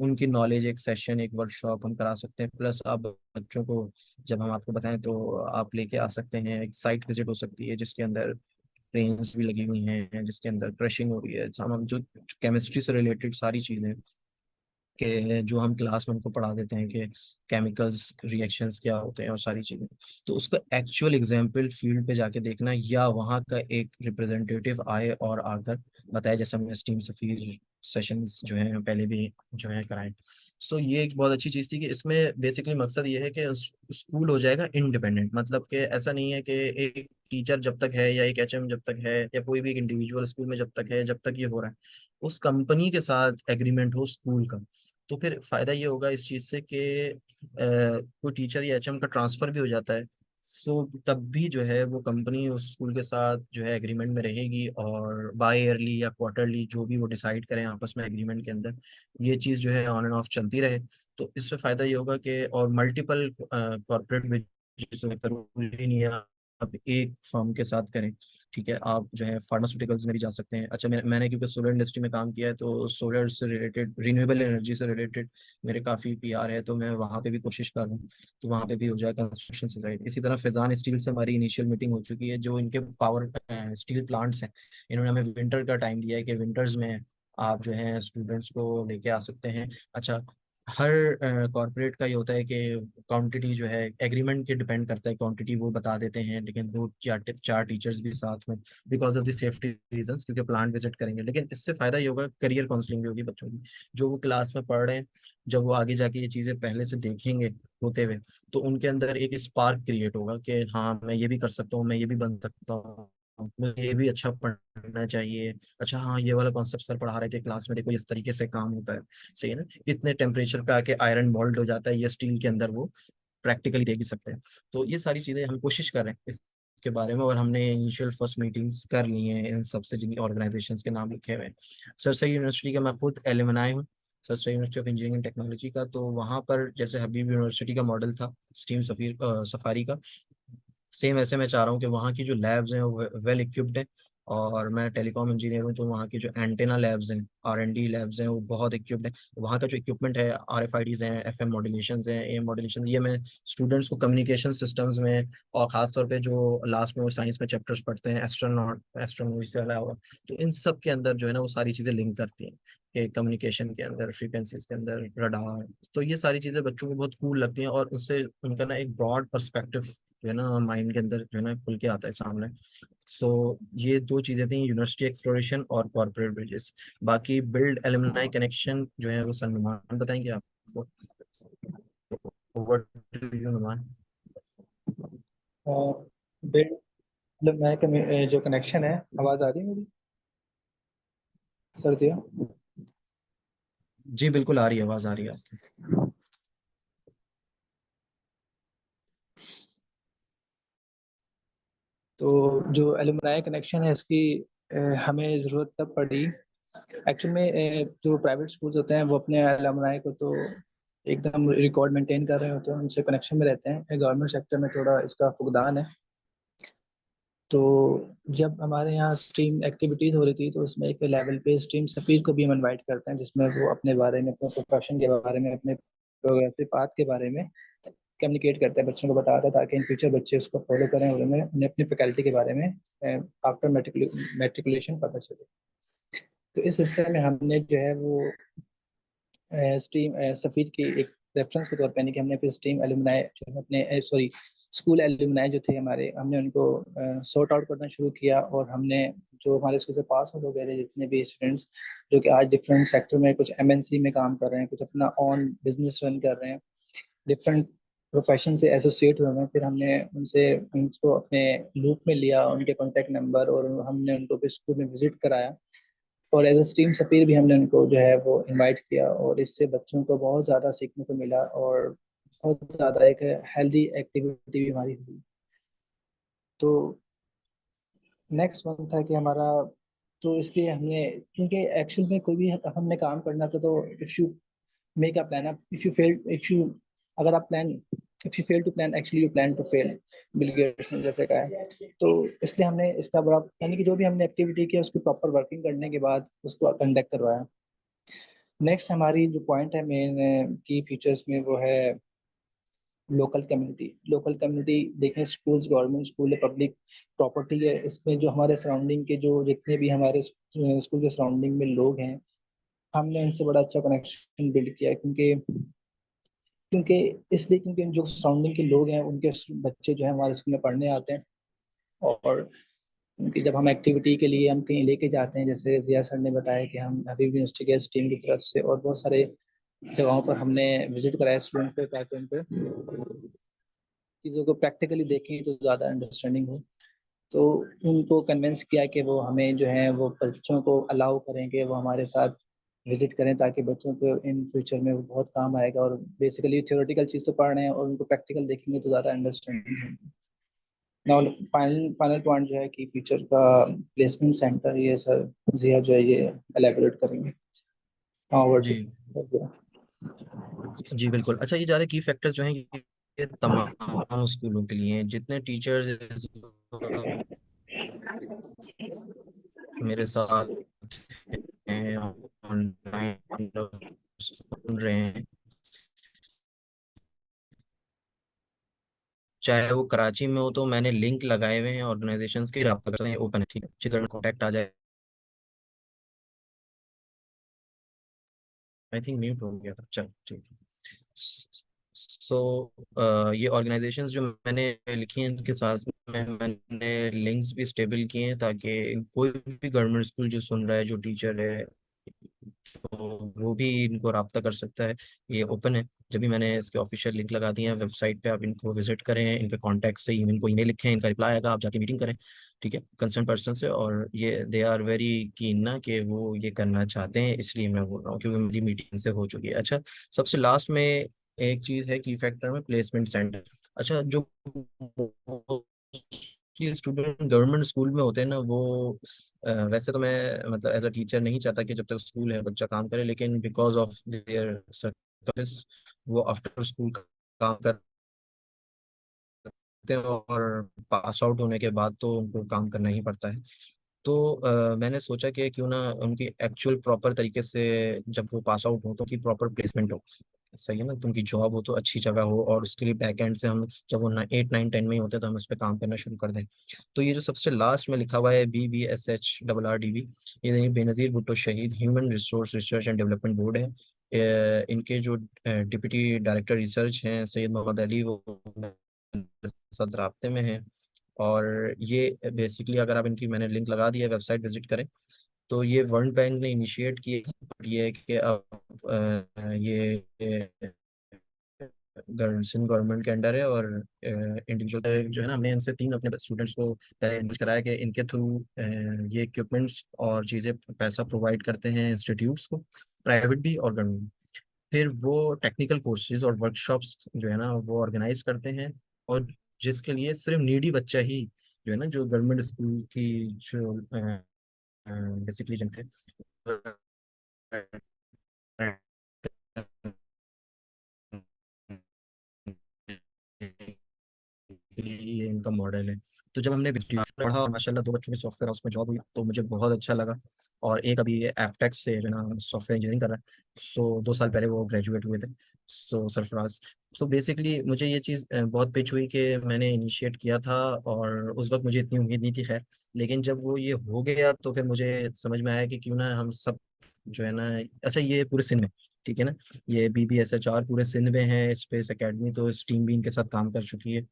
उनकी नॉलेज एक सेशन एक वर्कशॉप हम करा सकते हैं। प्लस आप बच्चों को जब हम आपको बताएं तो आप लेके आ सकते हैं, एक साइट विजिट हो सकती है जिसके अंदर ट्रेन्स भी लगी हुई हैं, जिसके अंदर क्रशिंग हो रही है, हम जो केमिस्ट्री से रिलेटेड सारी चीज़ें के जो हम क्लास में उनको पढ़ा देते हैं कि केमिकल्स रिएक्शंस क्या होते हैं और सारी चीज़ें। तो उसका एक्चुअल एग्जाम्पल फील्ड पे जाके देखना, या वहाँ का एक रिप्रेजेंटेटिव आए और आकर बताए, जैसे हमने स्टीम सफीर सेशंस जो हैं पहले भी जो है कराए। सो ये एक बहुत अच्छी चीज़ थी कि इसमें बेसिकली मकसद ये है कि स्कूल हो जाएगा इंडिपेंडेंट। मतलब कि ऐसा नहीं है कि एक टीचर जब तक है या एक एचएम जब तक है या कोई भी एक इंडिविजुअल स्कूल में जब तक है, जब तक ये हो रहा है उस कंपनी के साथ एग्रीमेंट हो स्कूल का, तो फिर फायदा ये होगा इस चीज से कि कोई टीचर या एचएम का ट्रांसफर भी हो जाता है। सो तब भी जो है वो कंपनी उस स्कूल के साथ जो है एग्रीमेंट में रहेगी, और बाय ईयरली या क्वार्टरली जो भी वो डिसाइड करें आपस में एग्रीमेंट के अंदर, ये चीज़ जो है ऑन एंड ऑफ चलती रहे। तो इससे फायदा ये होगा कि और मल्टीपल कॉर्पोरेट जरूरी नहीं है आप एक फर्म के साथ करें। ठीक है, आप जो है फार्मास्यूटिकल्स में भी जा सकते हैं। अच्छा, मैंने क्योंकि सोलर इंडस्ट्री में काम किया है तो सोलर से रिलेटेड, रिन्यूएबल एनर्जी से रिलेटेड मेरे काफ़ी पीआर है, तो मैं वहाँ पे भी कोशिश कर रहा हूँ। तो वहाँ पे भी हो जाएगा कंस्ट्रक्शन से राइट। इसी तरह फैजान स्टील से हमारी इनिशियल मीटिंग हो चुकी है, जो इनके पावर स्टील प्लांट्स हैं। इन्होंने हमें विंटर का टाइम दिया है कि विंटर्स में आप जो है स्टूडेंट्स को लेके आ सकते हैं। अच्छा, हर कॉर्पोरेट का ये होता है कि क्वांटिटी जो है एग्रीमेंट के डिपेंड करता है, क्वांटिटी वो बता देते हैं, लेकिन दो चार चार टीचर्स भी साथ में because of the safety reasons, क्योंकि प्लांट विजिट करेंगे। लेकिन इससे फायदा ये होगा, करियर काउंसलिंग भी होगी बच्चों की, जो वो क्लास में पढ़ रहे हैं, जब वो आगे जाके ये चीज़ें पहले से देखेंगे होते हुए, तो उनके अंदर एक स्पार्क क्रिएट होगा कि हाँ मैं ये भी कर सकता हूँ, मैं ये भी बन सकता हूँ, मुझे ये भी अच्छा पढ़ना चाहिए। अच्छा हाँ, ये वाला कॉन्सेप्ट सर पढ़ा रहे थे क्लास में, देखो इस तरीके से काम होता है। सही है ना, इतने टेम्परेचर पे आके आयरन मोल्ड हो जाता है, ये स्टील के अंदर वो प्रैक्टिकली देख भी सकते हैं। तो ये सारी चीज़ें हम कोशिश कर रहे हैं इसके बारे में, और हमने इनिशियल फर्स्ट मीटिंग्स कर ली हैं इन सबसे, जिन ऑर्गेनाइजेशंस के नाम लिखे हुए हैं। सरसरी यूनिवर्सिटी का मैं खुद एलुमनाई हूँ, सरसरी university of engineering and technology का। तो वहाँ पर जैसे हबीब यूनिवर्सिटी का मॉडल था स्टीम सफारी का, सेम ऐसे मैं चाह रहा हूँ कि वहाँ की जो लैब्स हैं वो वेल इक्विप्ड है। और मैं टेलीकॉम इंजीनियर हूँ, तो वहाँ की जो एंटेना लैब्स हैं, R&D लैब्स हैं, वो बहुत इक्विप्ड है। वहाँ का जो इक्विपमेंट है, RFIDs हैं, FM मॉड्यूलेशंस हैं, AM मॉड्यूलेशन, ये मैं स्टूडेंट्स को कम्युनिकेशन सिस्टम्स में, और ख़ासतौर पे जो लास्ट में वो साइंस में चैप्टर्स पढ़ते हैं एस्ट्रोनॉमी से अलावा, तो इन सब के अंदर जो है ना वो सारी चीज़ें लिंक करती हैं कि कम्युनिकेशन के अंदर, फ्रीक्वेंसीज के अंदर, रडार। तो ये सारी चीज़ें बच्चों को बहुत कूल लगती हैं, और उससे उनका ना एक ब्रॉड पर्सपेक्टिव जो है ना माइंड के अंदर जो है ना खुल के आता है सामने। सो ये दो चीज़ें थी, यूनिवर्सिटी एक्सप्लोरेशन और कॉर्पोरेट ब्रिजेस। बाकी बिल्ड एलुमनाई कनेक्शन जो है वो सलमान बताएंगे आपको। Over to you Numan. Build मतलब मैं जो कनेक्शन है, आवाज़ आ रही है मेरी सर जी? जी बिल्कुल आ रही है, आवाज़ आ रही है आपकी। तो जो एलुमनाई कनेक्शन है इसकी हमें ज़रूरत तब पड़ी एक्चुअल में। जो प्राइवेट स्कूल्स होते हैं वो अपने एलुमनाई को तो एकदम रिकॉर्ड मेंटेन कर रहे होते हैं, उनसे कनेक्शन में रहते हैं। गवर्नमेंट सेक्टर में थोड़ा इसका फुकदान है। तो जब हमारे यहाँ स्ट्रीम एक्टिविटीज़ हो रही थी तो उसमें एक लेवल पे स्ट्रीम सफ़ीर को भी हम इनवाइट करते हैं, जिसमें वो अपने बारे में, अपने प्रोफेशन के बारे में, अपने प्रोग्रेसिव पाथ के बारे में कम्युनिकेट करते हैं, बच्चों को बताता है, ताकि इन फ्यूचर बच्चे उसको फॉलो करें और उन्हें अपनी फैकल्टी के बारे में आफ्टर मेट्रिकुलेशन पता चले। तो इस सिलसिले में हमने जो है वो स्ट्रीम सफ़ीर की एक रेफरेंस के तौर पर, यानी कि हमने फिर स्ट्रीम एलुमनाई जो है अपने सॉरी स्कूल एलुमनाई जो थे हमारे, हमने उनको सॉर्ट आउट करना शुरू किया। और हमने जो हमारे स्कूल से पास आउट हो गए थे जितने भी स्टूडेंट्स जो कि आज डिफरेंट सेक्टर में, कुछ MNC में काम कर रहे हैं, कुछ अपना ऑन बिजनेस रन कर रहे हैं, डिफरेंट प्रोफेशन से एसोसिएट हुए हैं, फिर हमने उनसे उनको अपने लूप में लिया, उनके कॉन्टैक्ट नंबर, और हमने उनको फिर स्कूल में विजिट कराया। और एज ए स्ट्रीम सफ़ीर भी हमने उनको जो है वो इनवाइट किया, और इससे बच्चों को बहुत ज़्यादा सीखने को मिला, और बहुत ज़्यादा एक हेल्दी एक्टिविटी भी हमारी हुई। तो नेक्स्ट वन था कि हमारा, तो इसलिए हमने, क्योंकि एक्चुअल में कोई भी हमने काम करना था, तो if you make a plan, if you अगर आप plan, if you fail to plan actually you plan to fail, Bill Gates ने जैसे कहा है। तो इसलिए हमने इसका बड़ा, यानी कि जो भी हमने एक्टिविटी की उसकी प्रॉपर वर्किंग करने के बाद उसको कंडक्ट करवाया। नेक्स्ट हमारी जो पॉइंट है मेन की फीचर्स में वो है लोकल कम्युनिटी। देखें, स्कूल्स गवर्नमेंट स्कूल है, पब्लिक प्रॉपर्टी है, इसमें जो हमारे सराउंडिंग के जो जितने भी हमारे स्कूल के सराउंडिंग में लोग हैं, हमने उनसे बड़ा अच्छा कनेक्शन बिल्ड किया है। क्योंकि क्योंकि इसलिए क्योंकि जो सराउंडिंग के लोग हैं उनके बच्चे जो है हमारे स्कूल में पढ़ने आते हैं, और उनकी जब हम एक्टिविटी के लिए हम कहीं लेके जाते हैं, जैसे जिया सर ने बताया कि हम हबीब यूनिवर्सिटी के टीम की तरफ से और बहुत सारे जगहों पर हमने विजिट कराया स्टूडेंट को, ताकि उनको चीज़ों को प्रैक्टिकली देखें तो ज़्यादा अंडरस्टैंडिंग हो। तो उनको कन्विंस किया कि वो हमें जो है वो बच्चों को अलाउ करें कि वो हमारे साथ विजिट करें, ताकि बच्चों को इन फ्यूचर में वो बहुत काम आएगा। और बेसिकली थ्योरेटिकल चीज़ तो पढ़ रहे हैं और उनको प्रैक्टिकल देखेंगे तो ज़्यादा अंडरस्टैंडिंग होगी। नाउ फाइनल फाइनल पॉइंट जो है कि फ्यूचर का प्लेसमेंट सेंटर, ये सर जिया जो है ये एलेबोरेट करेंगे। हाँ, ओवर जी टू। जी बिल्कुल। अच्छा, ये जा रहे की फैक्टर्स जो हैं ये तमाम स्कूलों के लिए हैं, जितने टीचर्स मेरे साथ हैं ऑनलाइन सुन रहे हैं, चाहे वो कराची में हो, तो मैंने लिंक लगाए हुए हैं ऑर्गेनाइजेशंस के, रब्ता करते हैं, ओपन है, ठीक है, अच्छी तरह कॉन्टैक्ट आ जाए। आई थिंक म्यूट हो गया था, चल ठीक है। सो ये ऑर्गेनाइजेशंस जो मैंने लिखी हैं इनके साथ में मैंने लिंक्स भी स्टेबल किए हैं, ताकि कोई भी गवर्नमेंट स्कूल जो सुन रहा है, जो टीचर है, तो वो भी इनको रब्ता कर सकता है। ये ओपन है। जब भी मैंने इसके ऑफिशियल लिंक लगा दिए हैं वेबसाइट पे, आप इनको विजिट करें, इनके कॉन्टैक्ट से इनको ईमेल लिखें, इनका रिप्लाई आएगा, आप जाके मीटिंग करें, ठीक है, कंसर्न पर्सन से। और ये दे आर वेरी कीन ना कि वो ये करना चाहते हैं, इसलिए मैं बोल रहा हूँ, क्योंकि मेरी मीटिंग से हो चुकी है। अच्छा, सबसे लास्ट में एक चीज़ है की फैक्टर में, प्लेसमेंट सेंटर। अच्छा, जो स्टूडेंट गवर्नमेंट स्कूल में होते हैं ना, वो वैसे तो मैं मतलब एज अ टीचर नहीं चाहता कि जब तक स्कूल है बच्चा काम करे, लेकिन बिकॉज ऑफ देयर सर्कल्स वो आफ्टर स्कूल काम करते हैं, और पास आउट होने के बाद तो उनको काम करना ही पड़ता है। तो मैंने सोचा कि क्यों ना उनकी एक्चुअल प्रॉपर तरीके से जब वो पास आउट हो तो उनकी प्रॉपर प्लेसमेंट हो, सही है ना, तो उनकी जॉब हो तो अच्छी जगह हो, और उसके लिए बैक एंड से हम जब वो 8 9 10 में ही होते हैं तो हम उस पर काम करना शुरू कर दें। तो ये जो सबसे लास्ट में लिखा हुआ है BBSH RRDB, ये बेनज़ीर भुट्टो शहीद human resource research and development board है। इनके जो डिप्टी डायरेक्टर रिसर्च हैं सैयद मोहम्मद अली, वो मेरे साथ राब्ते में हैं। और ये बेसिकली अगर आप इनकी, मैंने लिंक लगा दिया, वेबसाइट विजिट करें, तो ये वर्ल्ड बैंक ने इनिशिएट किया था। और ये है कि अब ये गवर्नमेंट के अंडर है, और इंडिविजुअल जो है ना, हमने इनसे 3 अपने स्टूडेंट्स को पहले इन्वेस्ट कराया कि इनके थ्रू ये इक्विपमेंट्स और चीज़ें पैसा प्रोवाइड करते हैं इंस्टीट्यूट्स को, प्राइवेट भी और गवर्नमेंट। फिर वो टेक्निकल कोर्सेज और वर्कशॉप्स जो है ना वो ऑर्गेनाइज करते हैं, और जिसके लिए सिर्फ नीडी बच्चा ही जो है ना, जो गवर्नमेंट स्कूल की जो बेसिकली जिनके ये इनका मॉडल है। तो जब हमने पढ़ा और माशाल्लाह 2 बच्चों की सॉफ्टवेयर हाउस में जॉब हुई, तो मुझे बहुत अच्छा लगा। और एक अभी ये एपटेक्स से जो है ना सॉफ्टवेयर इंजीनियरिंग कर रहा है, सो 2 साल पहले वो ग्रेजुएट हुए थे, सो सरफराज। सो बेसिकली मुझे ये चीज़ बहुत पिच हुई कि मैंने इनिशिएट किया था, और उस वक्त मुझे इतनी उम्मीद नहीं थी, खैर। लेकिन जब वो ये हो गया तो फिर मुझे समझ में आया कि क्यों ना हम सब जो है ना, अच्छा ये पूरे सिंध में, ठीक है ना, ये BBSHR पूरे सिंध में है, स्पेस एकेडमी, तो इस टीम भी इनके साथ काम कर चुकी है।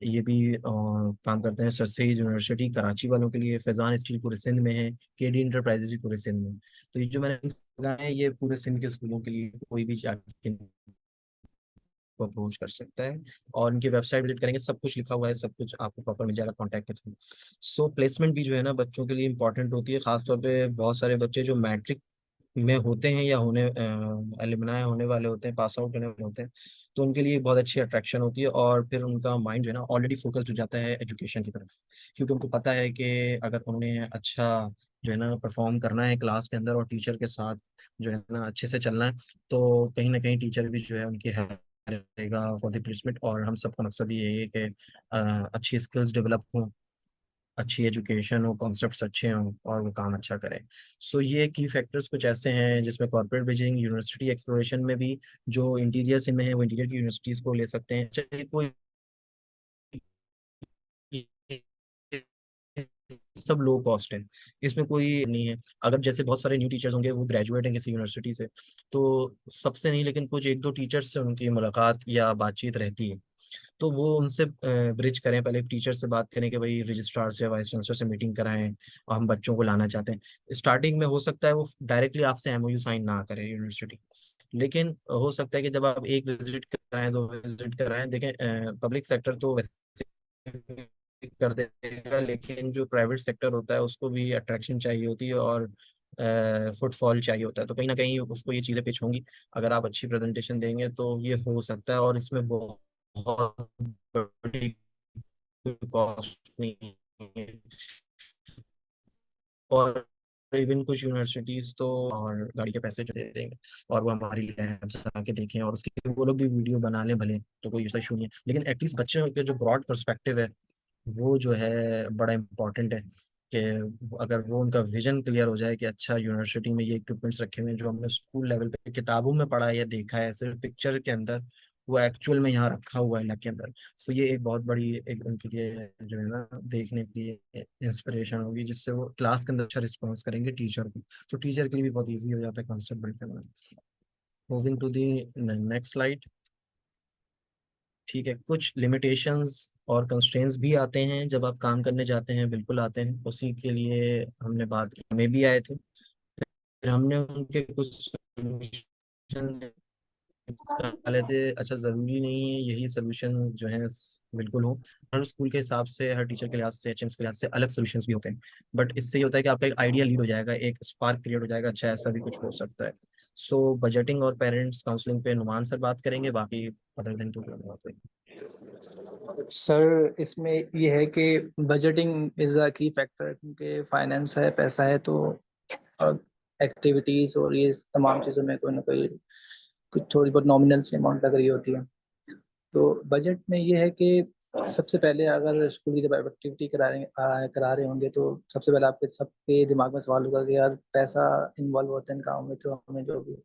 ये भी काम करते हैं सर सईद यूनिवर्सिटी कराची वालों के लिए, फैजान स्टील पूरे सिंध में है, KD इंटरप्राइजेज भी पूरे सिंध में है। तो ये जो मैंने links लगाए हैं ये पूरे सिंध के स्कूलों के लिए, कोई भी जाके को अप्रोच कर सकता है। और इनकी वेबसाइट विजिट करेंगे, सब कुछ लिखा हुआ है, सब कुछ आपको प्रॉपर मिल जाएगा कॉन्टैक्ट के थ्रू। सो प्लेसमेंट भी जो है ना बच्चों के लिए इंपॉर्टेंट होती है, खासतौर पे बहुत सारे बच्चे जो मैट्रिक में होते हैं या होने एलिमनाई होने वाले होते हैं, पास आउट होने वाले होते हैं, तो उनके लिए बहुत अच्छी अट्रैक्शन होती है, और फिर उनका माइंड जो है ना ऑलरेडी फोकस्ड हो जाता है एजुकेशन की तरफ, क्योंकि उनको पता है कि अगर उन्हें अच्छा जो है ना परफॉर्म करना है क्लास के अंदर, और टीचर के साथ जो है ना अच्छे से चलना है, तो कहीं ना कहीं टीचर भी जो है उनकी हेल्प करेगा फॉर द प्लेसमेंट। और हम सबका मकसद ये है कि अच्छी स्किल्स डेवलप हों, अच्छी एजुकेशन हो, कॉन्सेप्ट्स अच्छे हों और वो काम अच्छा करें। सो ये की फैक्टर्स कुछ ऐसे हैं जिसमें कॉर्पोरेट ब्रिजिंग, यूनिवर्सिटी एक्सप्लोरेशन में भी जो इंटीरियर से में है वो इंटीरियर की यूनिवर्सिटीज़ को ले सकते हैं, चाहे कोई सब लो कॉस्ट है, इसमें कोई नहीं है। अगर जैसे बहुत सारे न्यू टीचर्स होंगे वो ग्रेजुएट हैं किसी यूनिवर्सिटी से, तो सबसे नहीं लेकिन कुछ एक दो टीचर्स से उनकी मुलाकात या बातचीत रहती है, तो वो उनसे ब्रिज करें, पहले टीचर से बात करें कि भाई रजिस्ट्रार से, वाइस चांसलर से मीटिंग कराएं और हम बच्चों को लाना चाहते हैं। स्टार्टिंग में हो सकता है वो डायरेक्टली आपसे एमओयू साइन ना करे यूनिवर्सिटी, लेकिन हो सकता है कि जब आप एक विजिट कराएं, दो विजिट कराएं, देखें पब्लिक सेक्टर तो वैसे कर देगा, लेकिन जो प्राइवेट सेक्टर होता है उसको भी अट्रैक्शन चाहिए होती है और फुटफॉल चाहिए होता है, तो कहीं ना कहीं उसको ये चीज़ें पिच होंगी। अगर आप अच्छी प्रेजेंटेशन देंगे तो ये हो सकता है, और इसमें बहुत बड़ी कॉस्ट नहीं है। और इवन कुछ यूनिवर्सिटीज तो और गाड़ी के पैसे जो दे देंगे और वो हमारी लैब्स आके देखें और उसके वो लोग भी वीडियो बना लें भले, तो कोई ऐसा इशू नहीं है, लेकिन एटलीस्ट बच्चे के जो ब्रॉड पर्सपेक्टिव है वो जो है बड़ा इम्पोर्टेंट है कि अगर वो उनका विजन क्लियर हो जाए कि अच्छा यूनिवर्सिटी में ये इक्विपमेंट्स रखे हुए हैं जो हमने स्कूल लेवल पे किताबों में पढ़ा है या देखा है सिर्फ पिक्चर के अंदर, वो एक्चुअल में यहाँ रखा हुआ है लैब के अंदर। सो ये एक बहुत बड़ी एक उनके लिए जो है ना देखने की इंस्पिरेशन होगी, जिससे वो क्लास के अंदर अच्छा रिस्पॉन्स करेंगे टीचर को, तो टीचर के लिए भी बहुत ईजी हो जाता है कॉन्सेप्ट बिल्ड करना। Moving to the next slide. ठीक है, कुछ लिमिटेशंस और कंस्ट्रेंट्स भी आते हैं जब आप काम करने जाते हैं, बिल्कुल आते हैं, उसी के लिए हमने बात की, हमें भी आए थे, फिर हमने उनके कुछ solution निकाले थे। अच्छा, ज़रूरी नहीं है यही सोल्यूशन जो है बिल्कुल हो, हर स्कूल के हिसाब से, हर टीचर के लिहाज से, एचएम्स के लिहाज से अलग सोल्यूशंस भी होते हैं, बट इससे ये होता है कि आपका एक आइडिया लीड हो जाएगा, एक स्पार्क क्रिएट हो जाएगा, अच्छा ऐसा भी कुछ हो सकता है। सो बजटिंग और पेरेंट्स काउंसलिंग पे नुमान सर बात करेंगे, बाकी अदर देन टू बात है। सर इसमें ये है कि बजटिंग इज अ की फैक्टर, क्योंकि फाइनेंस है, पैसा है, तो एक्टिविटीज और ये तमाम चीज़ों में कोई ना कोई कुछ थोड़ी बहुत नॉमिनल सी अमाउंट लग रही होती है। तो बजट में ये है कि सबसे पहले अगर स्कूल की जब एक्टिविटी करा रहे होंगे तो सबसे पहले आपके सबके दिमाग में सवाल होगा कि यार पैसा इन्वॉल्व होता है इन कामों में, तो हमें जो भी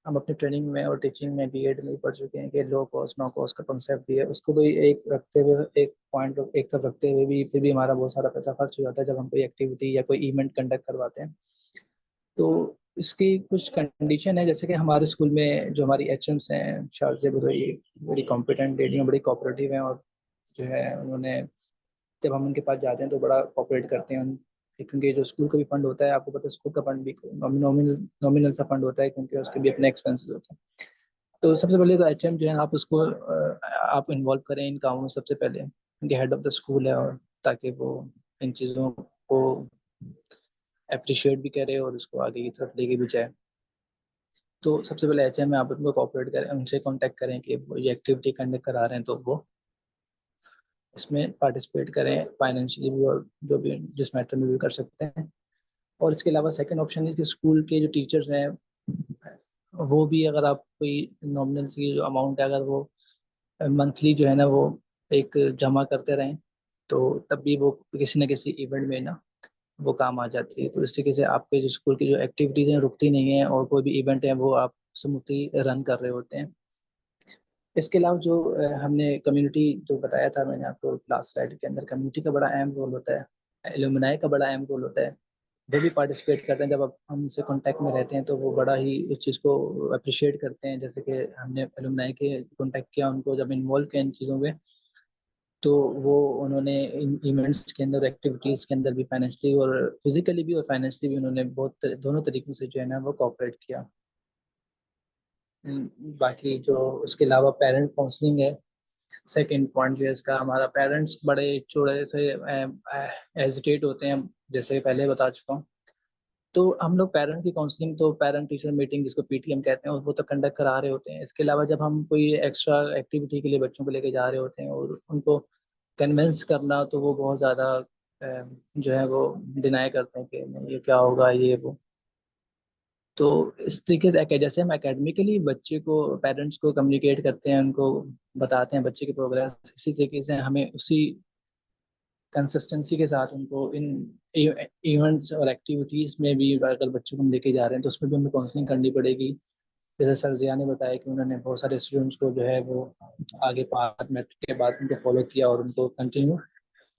हम अपनी ट्रेनिंग में और टीचिंग में बीएड में भी पढ़ चुके हैं कि लो कॉस्ट नो कॉस्ट का कॉन्सेप्ट भी है, उसको भी एक रखते हुए, एक पॉइंट एक तरफ रखते हुए भी फिर भी हमारा बहुत सारा पैसा खर्च हो जाता है जब हम कोई एक्टिविटी या कोई इवेंट कंडक्ट करवाते हैं। तो इसकी कुछ कंडीशन है, जैसे कि हमारे स्कूल में जो हमारी एचएम्स हैं शारजा बुदोई, बड़ी कॉम्पिटेंट लेडी हैं, बड़ी कोऑपरेटिव हैं, और जो है उन्होंने जब हम उनके पास जाते हैं तो बड़ा कोऑपरेट करते हैं क्योंकि जो स्कूल का भी फंड होता है, आपको पता है स्कूल का फंड भी नॉमिनल नॉमिनल सा फंड होता है, क्योंकि उसके भी अपने एक्सपेंसेस होते हैं। तो सबसे पहले तो एचएम जो है आप उसको आप इन्वॉल्व करें इन कामों में सबसे पहले, क्योंकि हेड ऑफ द स्कूल है, और ताकि वो इन चीज़ों को अप्रिशिएट भी करे और उसको आगे की तरफ लेके भी जाए। तो सबसे पहले एचएम में आप उनको कोऑपरेट करें, उनसे कांटेक्ट करें कि वो ये एक्टिविटी कंडक्ट करा रहे हैं तो वो इसमें पार्टिसिपेट करें फाइनेंशियली भी, और जो भी जिस मैटर में भी कर सकते हैं। और इसके अलावा सेकंड ऑप्शन है कि स्कूल के जो टीचर्स हैं वो भी, अगर आप कोई नॉमिनल सी जो अमाउंट है अगर वो मंथली जो है ना वो एक जमा करते रहें, तो तब भी वो किसी न किसी इवेंट में ना वो काम आ जाती है। तो इस तरीके से आपके जो स्कूल की जो एक्टिविटीज़ हैं रुकती नहीं है, और कोई भी इवेंट है वो आप स्मूथली रन कर रहे होते हैं। इसके अलावा जो हमने कम्युनिटी जो बताया था मैंने आपको लास्ट स्लाइड के अंदर, कम्युनिटी का बड़ा अहम रोल होता है, एलुमनाई का बड़ा अहम रोल होता है। वो भी पार्टिसिपेट करते हैं, जब आप हमसे कांटेक्ट में रहते हैं तो वो बड़ा ही उस चीज़ को अप्रिशिएट करते हैं। जैसे कि हमने एलुमनाई के कांटेक्ट किया, उनको जब इन्वॉल्व किया इन चीज़ों में, तो वो उन्होंने इन इवेंट्स के अंदर, एक्टिविटीज़ के अंदर भी फाइनेंशियली और फिजिकली भी और फाइनेंशियली भी उन्होंने बहुत दोनों तरीकों से जो है ना वो कोऑपरेट किया। बाकी जो उसके अलावा पेरेंट काउंसलिंग है, सेकंड पॉइंट जो है इसका, हमारा पेरेंट्स बड़े थोड़े से हेजिटेट होते हैं, जैसे पहले बता चुका हूँ। तो हम लोग पेरेंट की काउंसलिंग तो पेरेंट टीचर मीटिंग जिसको पीटीएम कहते हैं वो तो कंडक्ट करा रहे होते हैं। इसके अलावा जब हम कोई एक्स्ट्रा एक्टिविटी के लिए बच्चों को लेके जा रहे होते हैं और उनको कन्विंस करना, तो वो बहुत ज़्यादा जो है वो डिनाई करते हैं कि नहीं ये क्या होगा ये वो। तो इस तरीके से जैसे हम एकेडमिकली बच्चे को, पेरेंट्स को कम्युनिकेट करते हैं, उनको बताते हैं बच्चे की प्रोग्रेस, इसी तरीके से हमें उसी कंसिस्टेंसी के साथ उनको इन इवेंट्स और एक्टिविटीज़ में भी अगर बच्चों को हम लेके जा रहे हैं तो उसमें भी हमें काउंसलिंग करनी पड़ेगी। जैसे सर ज़िया ने बताया कि उन्होंने बहुत सारे स्टूडेंट्स को जो है वो आगे 5 मिनट के बाद उनको फॉलो किया और उनको कंटिन्यू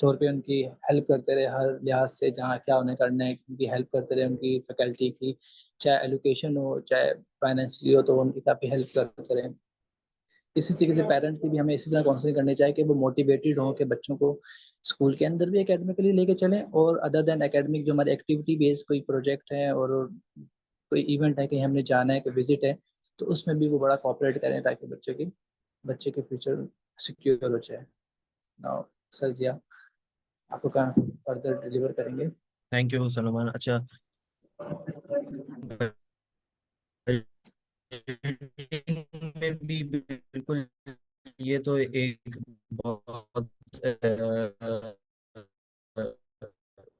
तौर पे उनकी हेल्प करते रहे, हर लिहाज से जहाँ क्या उन्हें करना है उनकी हेल्प करते रहे, उनकी फैकल्टी की चाहे एजुकेशन हो चाहे फाइनेंशियली हो तो उनकी काफ़ी हेल्प करते रहे। इसी तरीके से पेरेंट्स की भी हमें इसी तरह काउंसलिंग करनी चाहिए कि वो मोटिवेटेड हों कि बच्चों को स्कूल के अंदर भी एकेडमिकली लेके चलें और अदर देन एकेडमिक जो हमारे एक्टिविटी बेस्ड कोई प्रोजेक्ट है और कोई इवेंट है कहीं हमने जाना है कोई विजिट है तो उसमें भी वो बड़ा कोऑपरेट करें ताकि बच्चे के फ्यूचर सिक्योर हो जाए। नाउ सर जी आपको कहाँ फर्दर डिलीवर करेंगे। Thank you Salman. अच्छा, में भी बिल्कुल, ये तो एक बहुत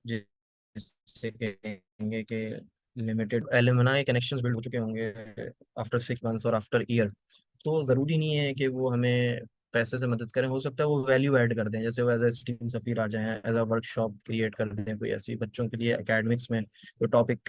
जिससे कहेंगे कि लिमिटेड एलुमनाई कनेक्शंस बिल्ड हो चुके होंगे आफ्टर 6 मंथ्स और आफ्टर ईयर। तो ज़रूरी नहीं है कि वो हमें पैसे से मदद करें, हो सकता है वो वैल्यू ऐड कर दें, जैसे वो एज ए स्टीम सफ़ीर आ जाएं, एज अ वर्कशॉप क्रिएट कर दें कोई ऐसी बच्चों के लिए एकेडमिक्स में कोई टॉपिक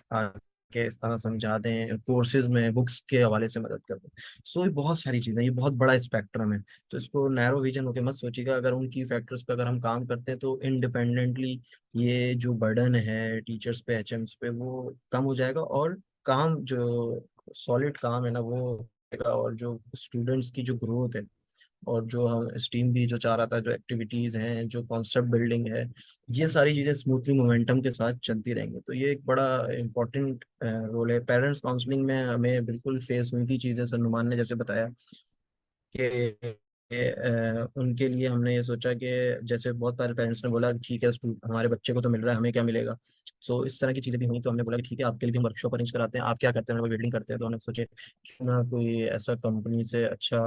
के इस तरह समझा दें, कोर्सेज में बुक्स के हवाले से मदद कर दें। सो ये बहुत सारी चीज़ें, ये बहुत बड़ा स्पेक्ट्रम है। तो इसको नैरो विजन होकर मत सोचिएगा। अगर उन की फैक्टर्स पे अगर हम काम करते हैं तो इंडिपेंडेंटली ये जो बर्डन है टीचर्स पे, एचएम्स पे, वो कम हो जाएगा और काम जो सॉलिड काम है ना वो होगा। और जो स्टूडेंट्स की जो ग्रोथ है और जो हम स्टीम भी जो चाह रहा था, जो एक्टिविटीज हैं, जो कॉन्सेप्ट बिल्डिंग है, ये सारी चीजें स्मूथली मोमेंटम के साथ चलती रहेंगी। तो ये एक बड़ा इंपॉर्टेंट रोल है। पेरेंट्स काउंसलिंग में हमें बिल्कुल फेस हुई थी चीजें, सलमान ने जैसे बताया कि उनके लिए हमने ये सोचा कि जैसे बहुत सारे पेरेंट्स ने बोला ठीक है हमारे बच्चे को तो मिल रहा है, हमें क्या मिलेगा। सो इस तरह की चीज़ें भी हुई, तो हमने बोला कि ठीक है आपके लिए भी हम वर्कशॉप अरेंज कराते हैं। आप क्या करते हैं, हम वेल्डिंग करते हैं, तो हमने सोचे क्यों ना कोई ऐसा कंपनी से अच्छा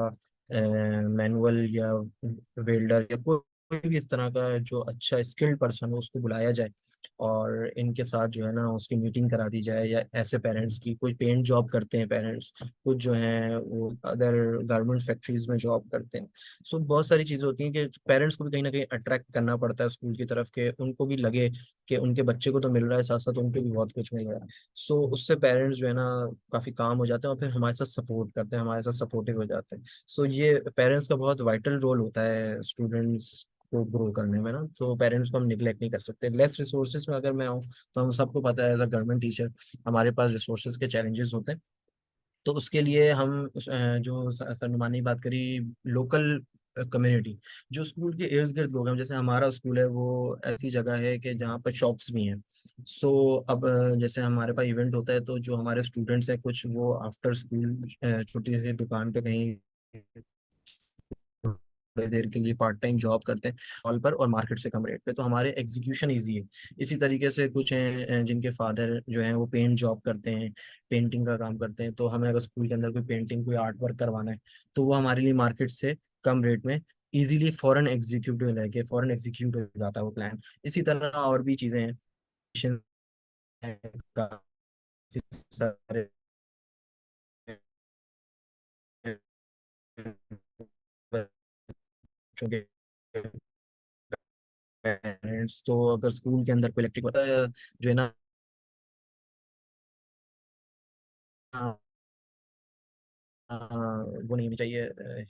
मैनुअल या वेल्डर या कोई भी इस तरह का जो अच्छा स्किल्ड पर्सन हो उसको बुलाया जाए और इनके साथ जो है ना उसकी मीटिंग करा दी जाए। या ऐसे पेरेंट्स की, कोई पेंट जॉब करते हैं पेरेंट्स, कुछ जो हैं वो अदर गारमेंट फैक्ट्रीज में जॉब करते हैं। सो बहुत सारी चीज़ें होती हैं कि पेरेंट्स को भी कहीं ना कहीं अट्रैक्ट करना पड़ता है स्कूल की तरफ के, उनको भी लगे कि उनके बच्चे को तो मिल रहा है, साथ साथ उनको भी बहुत कुछ मिल रहा है। सो उससे पेरेंट्स जो है ना काफ़ी काम हो जाते हैं और फिर हमारे साथ सपोर्ट करते हैं, हमारे साथ सपोर्टिव हो जाते हैं। सो ये पेरेंट्स का बहुत वाइटल रोल होता है स्टूडेंट्स को ग्रो करने में ना। तो पेरेंट्स को हम निगलेक्ट नहीं कर सकते। लेस रिसोर्सेज में अगर मैं आऊँ तो हम सबको पता है एज अ गवर्नमेंट टीचर हमारे पास रिसोर्सेज के चैलेंजेस होते हैं। तो उसके लिए हम जो सर नुमानी बात करी, लोकल कम्युनिटी, जो स्कूल के इर्द गिर्द लोग हैं, जैसे हमारा स्कूल है वो ऐसी जगह है कि जहाँ पर शॉप्स भी हैं। सो अब जैसे हमारे पास इवेंट होता है तो जो हमारे स्टूडेंट्स हैं कुछ वो आफ्टर स्कूल छोटी सी दुकान पे कहीं थोड़ी देर के लिए पार्ट टाइम जॉब करते हैं कॉल पर और मार्केट से कम रेट पे, तो हमारे एग्जीक्यूशन इजी है। इसी तरीके से कुछ हैं जिनके फादर जो हैं वो पेंट जॉब करते हैं, पेंटिंग का काम करते हैं। तो हमें अगर स्कूल के अंदर कोई पेंटिंग कोई आर्ट वर्क करवाना है तो वो हमारे लिए मार्केट से कम रेट में इजीली फॉरेन एग्जीक्यूटिव लेके फॉरेन एग्जीक्यूट हो जाता है वो प्लान। इसी तरह और भी चीज़ें हैं, काफी सारे बच्चों के पेरेंट्स, तो अगर स्कूल के अंदर कोई इलेक्ट्रिक जो है ना वो नहीं होनी चाहिए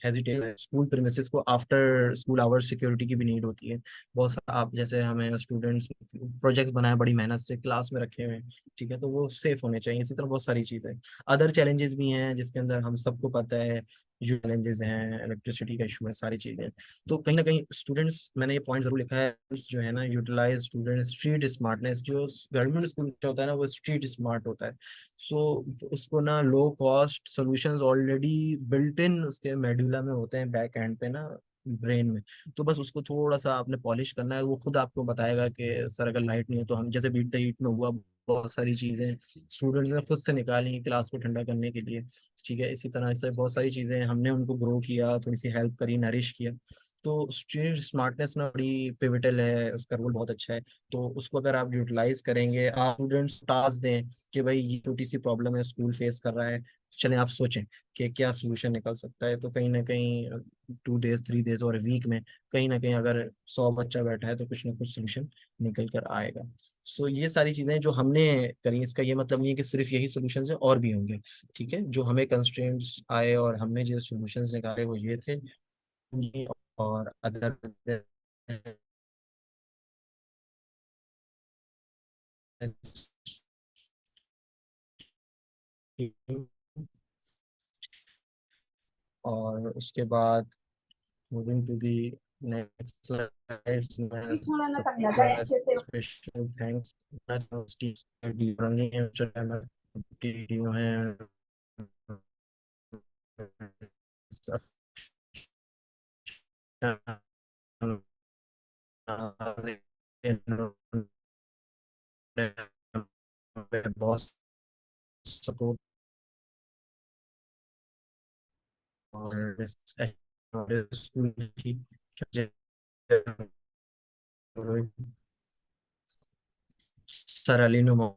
हेजिटेट स्कूल प्रीमिसेस को। आफ्टर स्कूल आवर्स सिक्योरिटी की भी नीड होती है। बहुत आप जैसे हमें स्टूडेंट्स प्रोजेक्ट्स बनाए बड़ी मेहनत से क्लास में रखे हुए हैं, ठीक है, तो वो सेफ होने चाहिए। इसी तरह बहुत सारी चीज़ें अदर चैलेंजेस भी हैं जिसके अंदर हम सबको पता है, जो चैलेंजेस हैं इलेक्ट्रिसिटी का इशू है, सारी चीज़ें। तो कहीं ना कहीं स्टूडेंट्स, मैंने ये पॉइंट जरूर लिखा है, जो है ना यूटिलाइज स्टूडेंट स्ट्रीट स्मार्टनेस। जो गवर्नमेंट स्कूल होता है ना वो स्ट्रीट स्मार्ट होता है। सो उसको ना low cost solutions already built in उसके मेड्यूला में होते हैं, बैक एंड पे ना ब्रेन में। तो बस उसको थोड़ा सा आपने पॉलिश करना है, वो खुद आपको बताएगा कि सर अगर लाइट नहीं है तो हम, जैसे बीट द हीट में हुआ, बहुत सारी चीज़ें स्टूडेंट्स ने खुद से निकाली क्लास को ठंडा करने के लिए, ठीक है। इसी तरह से बहुत सारी चीज़ें हमने उनको ग्रो किया, थोड़ी सी हेल्प करी, नरिश किया। तो स्ट्रीट स्मार्टनेस ना बड़ी पिविटल है, उसका रोल बहुत अच्छा है। तो उसको अगर आप यूटिलाइज करेंगे, आप स्टूडेंट्स टास्क दें कि भाई ये छोटी सी प्रॉब्लम है स्कूल फेस कर रहा है, चलें आप सोचें कि क्या सोल्यूशन निकल सकता है। तो कहीं ना कहीं 2 डेज 3 डेज और वीक में कहीं ना कहीं अगर 100 बच्चा बैठा है तो कुछ ना कुछ सोल्यूशन निकल कर आएगा। सो ये सारी चीज़ें जो हमने करी, इसका ये मतलब नहीं है कि सिर्फ यही सोल्यूशन है, और भी होंगे। ठीक है, जो हमें कंस्ट्रेंट्स आए और हमने जो सोल्यूशंस निकाले वो ये थे। और अदर और उसके बाद moving to the next slides, मैं सबका स्पेशल थैंक्स हैं इन्होंने बहुत सपोर्ट और स्कूल की सर अली नुमा।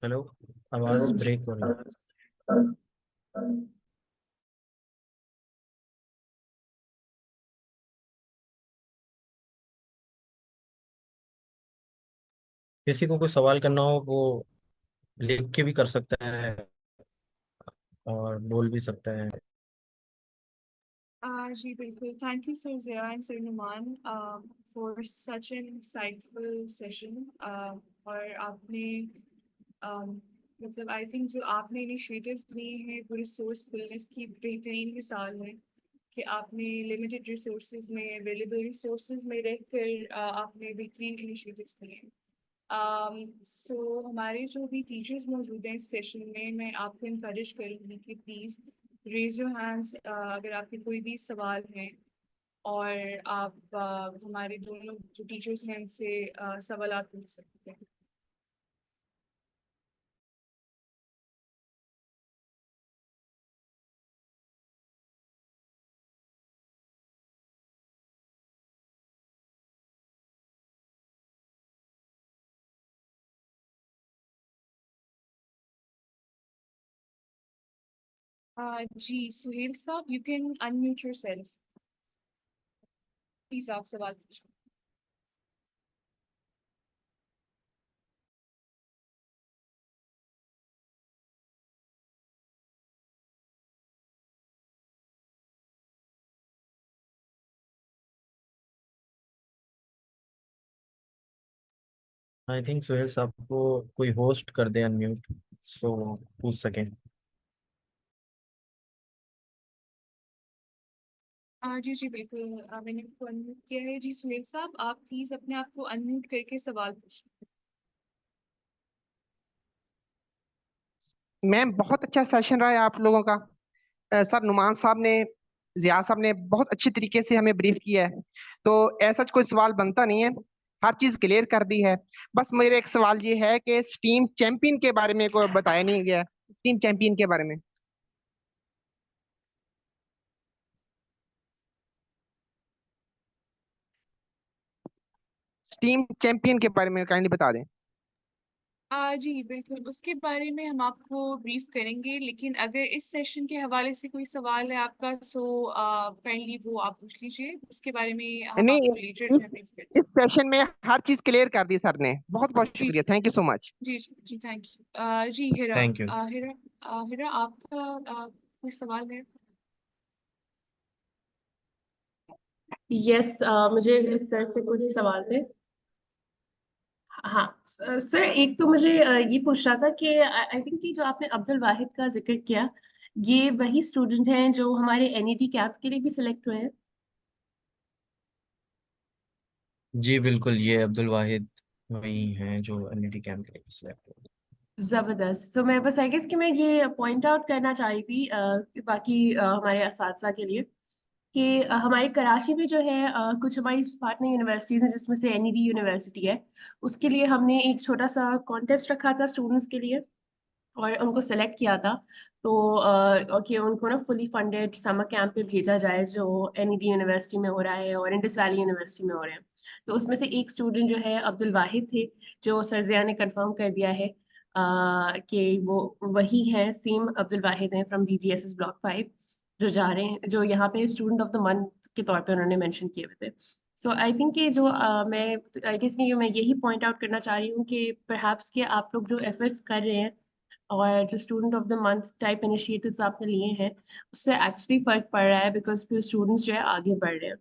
हेलो, आवाज ब्रेक हो रही है। किसी को कोई सवाल करना हो वो लिख के भी कर सकता है और बोल भी सकता है। जी बिल्कुल, thank you sir Zia and sir Numan for such an insightful session. और आपने मतलब आई थिंक जो आपने इनिशिएटिव्स लिए हैं वो रिसोर्सफुलनेस की बेहतरीन मिसाल है कि आपने लिमिटेड रिसोर्सेज में, अवेलेबल रिसोर्सेज में रहकर आपने बेहतरीन इनिशिएटिव्स लिए हैं। सो हमारे जो भी टीचर्स मौजूद हैं इस सेशन में, मैं आपको इनकरेज करूँगी कि प्लीज़ रेज योर हैंड्स अगर आपके कोई भी सवाल हैं, और आप हमारे दोनों जो टीचर्स हैं उनसे सवाल पूछ सकते हैं। जी सुहेल साहब, you can unmute yourself, please आप सवाल पूछें। आई थिंक सोहेल साहब को कोई होस्ट कर दे अनम्यूट, सो पूछ सकें। जी जी बिल्कुल, मैंने आपको अनम्यूट किया है। जी सुहेल साहब, आप प्लीज़ अपने आप को अनम्यूट करके सवाल पूछें। मैम बहुत अच्छा सेशन रहा है आप लोगों का। सर नुमान साहब ने, जिया साहब ने बहुत अच्छी तरीके से हमें ब्रीफ किया है, तो ऐसा कोई सवाल बनता नहीं है, हर चीज क्लियर कर दी है। बस मेरा एक सवाल ये है कि टीम चैंपियन के बारे में कोई बताया नहीं गया, टीम चैंपियन के बारे में। टीम चैंपियन के बारे में काइंडली बता दें। जी बिल्कुल, उसके बारे में हम आपको ब्रीफ करेंगे, लेकिन अगर इस सेशन के हवाले से कोई सवाल है आपका, सो काइंडली वो आप पूछ लीजिए, उसके बारे में हम नहीं, आपको लेटर जो है ब्रीफ करेंगे। इस सेशन में हर चीज क्लियर कर दी सर ने, बहुत बहुत जी शुक्रिया, जी थैंक यू सो मच। जी जी जी, थैंक यू। जी हिरा, थैंक यू। हिरा, हिरा आपका कोई सवाल है? यस, मुझे सर से कुछ सवाल थे। हाँ सर, एक तो मुझे ये पूछना था कि आई थिंक कि जो आपने अब्दुल वाहिद का जिक्र किया, ये वही स्टूडेंट हैं जो हमारे एनईटी कैंप के लिए भी सिलेक्ट हुए हैं। जी बिल्कुल, ये अब्दुल वाहिद वही हैं जो एनईटी कैंप के लिए select हुए। जबरदस्त। तो मैं बस आई गेस कि मैं ये पॉइंट आउट करना चाह रही थी कि बाकी हमारे असातिज़ा के लिए कि हमारे कराची में जो है कुछ हमारी पार्टनर यूनिवर्सिटीज हैं जिसमें से एनईडी यूनिवर्सिटी है। उसके लिए हमने एक छोटा सा कॉन्टेस्ट रखा था स्टूडेंट्स के लिए और उनको सेलेक्ट किया था। तो कि उनको ना फुली फंडेड समर कैंप पे भेजा जाए जो एनईडी यूनिवर्सिटी में हो रहा है और इंडस वैली यूनिवर्सिटी में हो रहे हैं। तो उसमें से एक स्टूडेंट जो है अब्दुल वाहिद थे, जो सरजिया ने कंफर्म कर दिया है कि वो वही है, सेम अब्दुल वाहिद हैं फ्रॉम डीजीएसएस ब्लॉक 5, जो जा रहे हैं, जो यहाँ पे स्टूडेंट ऑफ द मंथ के तौर पे उन्होंने मेंशन किए हुए थे। सो आई थिंक कि जो मैं आई गेस मैं यही पॉइंट आउट करना चाह रही हूँ कि परहैप्स कि आप लोग जो एफर्ट्स कर रहे हैं और जो student of the month type initiatives आपने लिए हैं, उससे एक्चुअली फर्क पड़ रहा है, बिकॉज फिर स्टूडेंट्स जो है आगे बढ़ रहे हैं।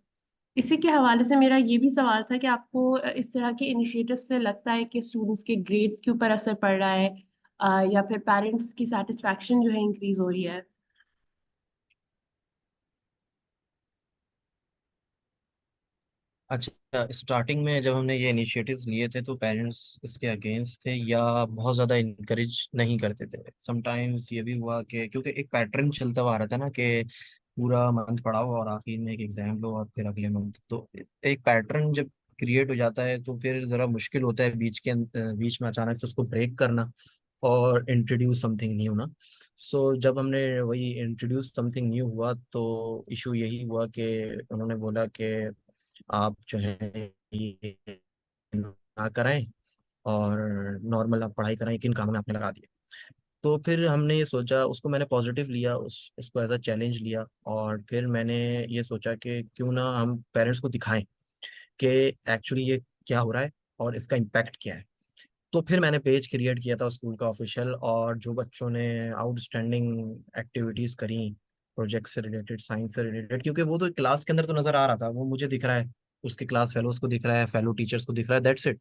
इसी के हवाले से मेरा ये भी सवाल था कि आपको इस तरह के इनिशिएटिव से लगता है कि स्टूडेंट्स के ग्रेड्स के ऊपर असर पड़ रहा है, या फिर पेरेंट्स की सेटिस्फैक्शन जो है इंक्रीज हो रही है? अच्छा, स्टार्टिंग में जब हमने ये इनिशिएटिव्स लिए थे तो पेरेंट्स इसके अगेंस्ट थे या बहुत ज़्यादा इनकरेज नहीं करते थे। समटाइम्स ये भी हुआ कि क्योंकि एक पैटर्न चलता हुआ आ रहा था ना कि पूरा मंथ पढ़ाओ और आखिर में एक एग्जाम लो और फिर अगले मंथ, तो एक पैटर्न जब क्रिएट हो जाता है तो फिर ज़रा मुश्किल होता है बीच में अचानक से उसको ब्रेक करना और इंट्रोड्यूस समथिंग न्यू ना। सो जब हमने वही इंट्रोड्यूस समथिंग न्यू हुआ तो इशू यही हुआ कि उन्होंने बोला कि आप जो है ये ना कराएं और नॉर्मल आप पढ़ाई कराएं, किन कामों में आपने लगा दिया। तो फिर हमने ये सोचा, उसको मैंने पॉजिटिव लिया, उसको एज अ चैलेंज लिया और फिर मैंने ये सोचा कि क्यों ना हम पेरेंट्स को दिखाएं कि एक्चुअली ये क्या हो रहा है और इसका इम्पैक्ट क्या है। तो फिर मैंने पेज क्रिएट किया था स्कूल का ऑफिशियल, और जो बच्चों ने आउटस्टैंडिंग एक्टिविटीज करी प्रोजेक्ट से रिलेटेड, साइंस से रिलेटेड, क्योंकि वो तो क्लास के अंदर तो नजर आ रहा था, वो मुझे दिख रहा है, उसके क्लास फेलोज को दिख रहा है, फेलो टीचर्स को दिख रहा है, दैट्स इट।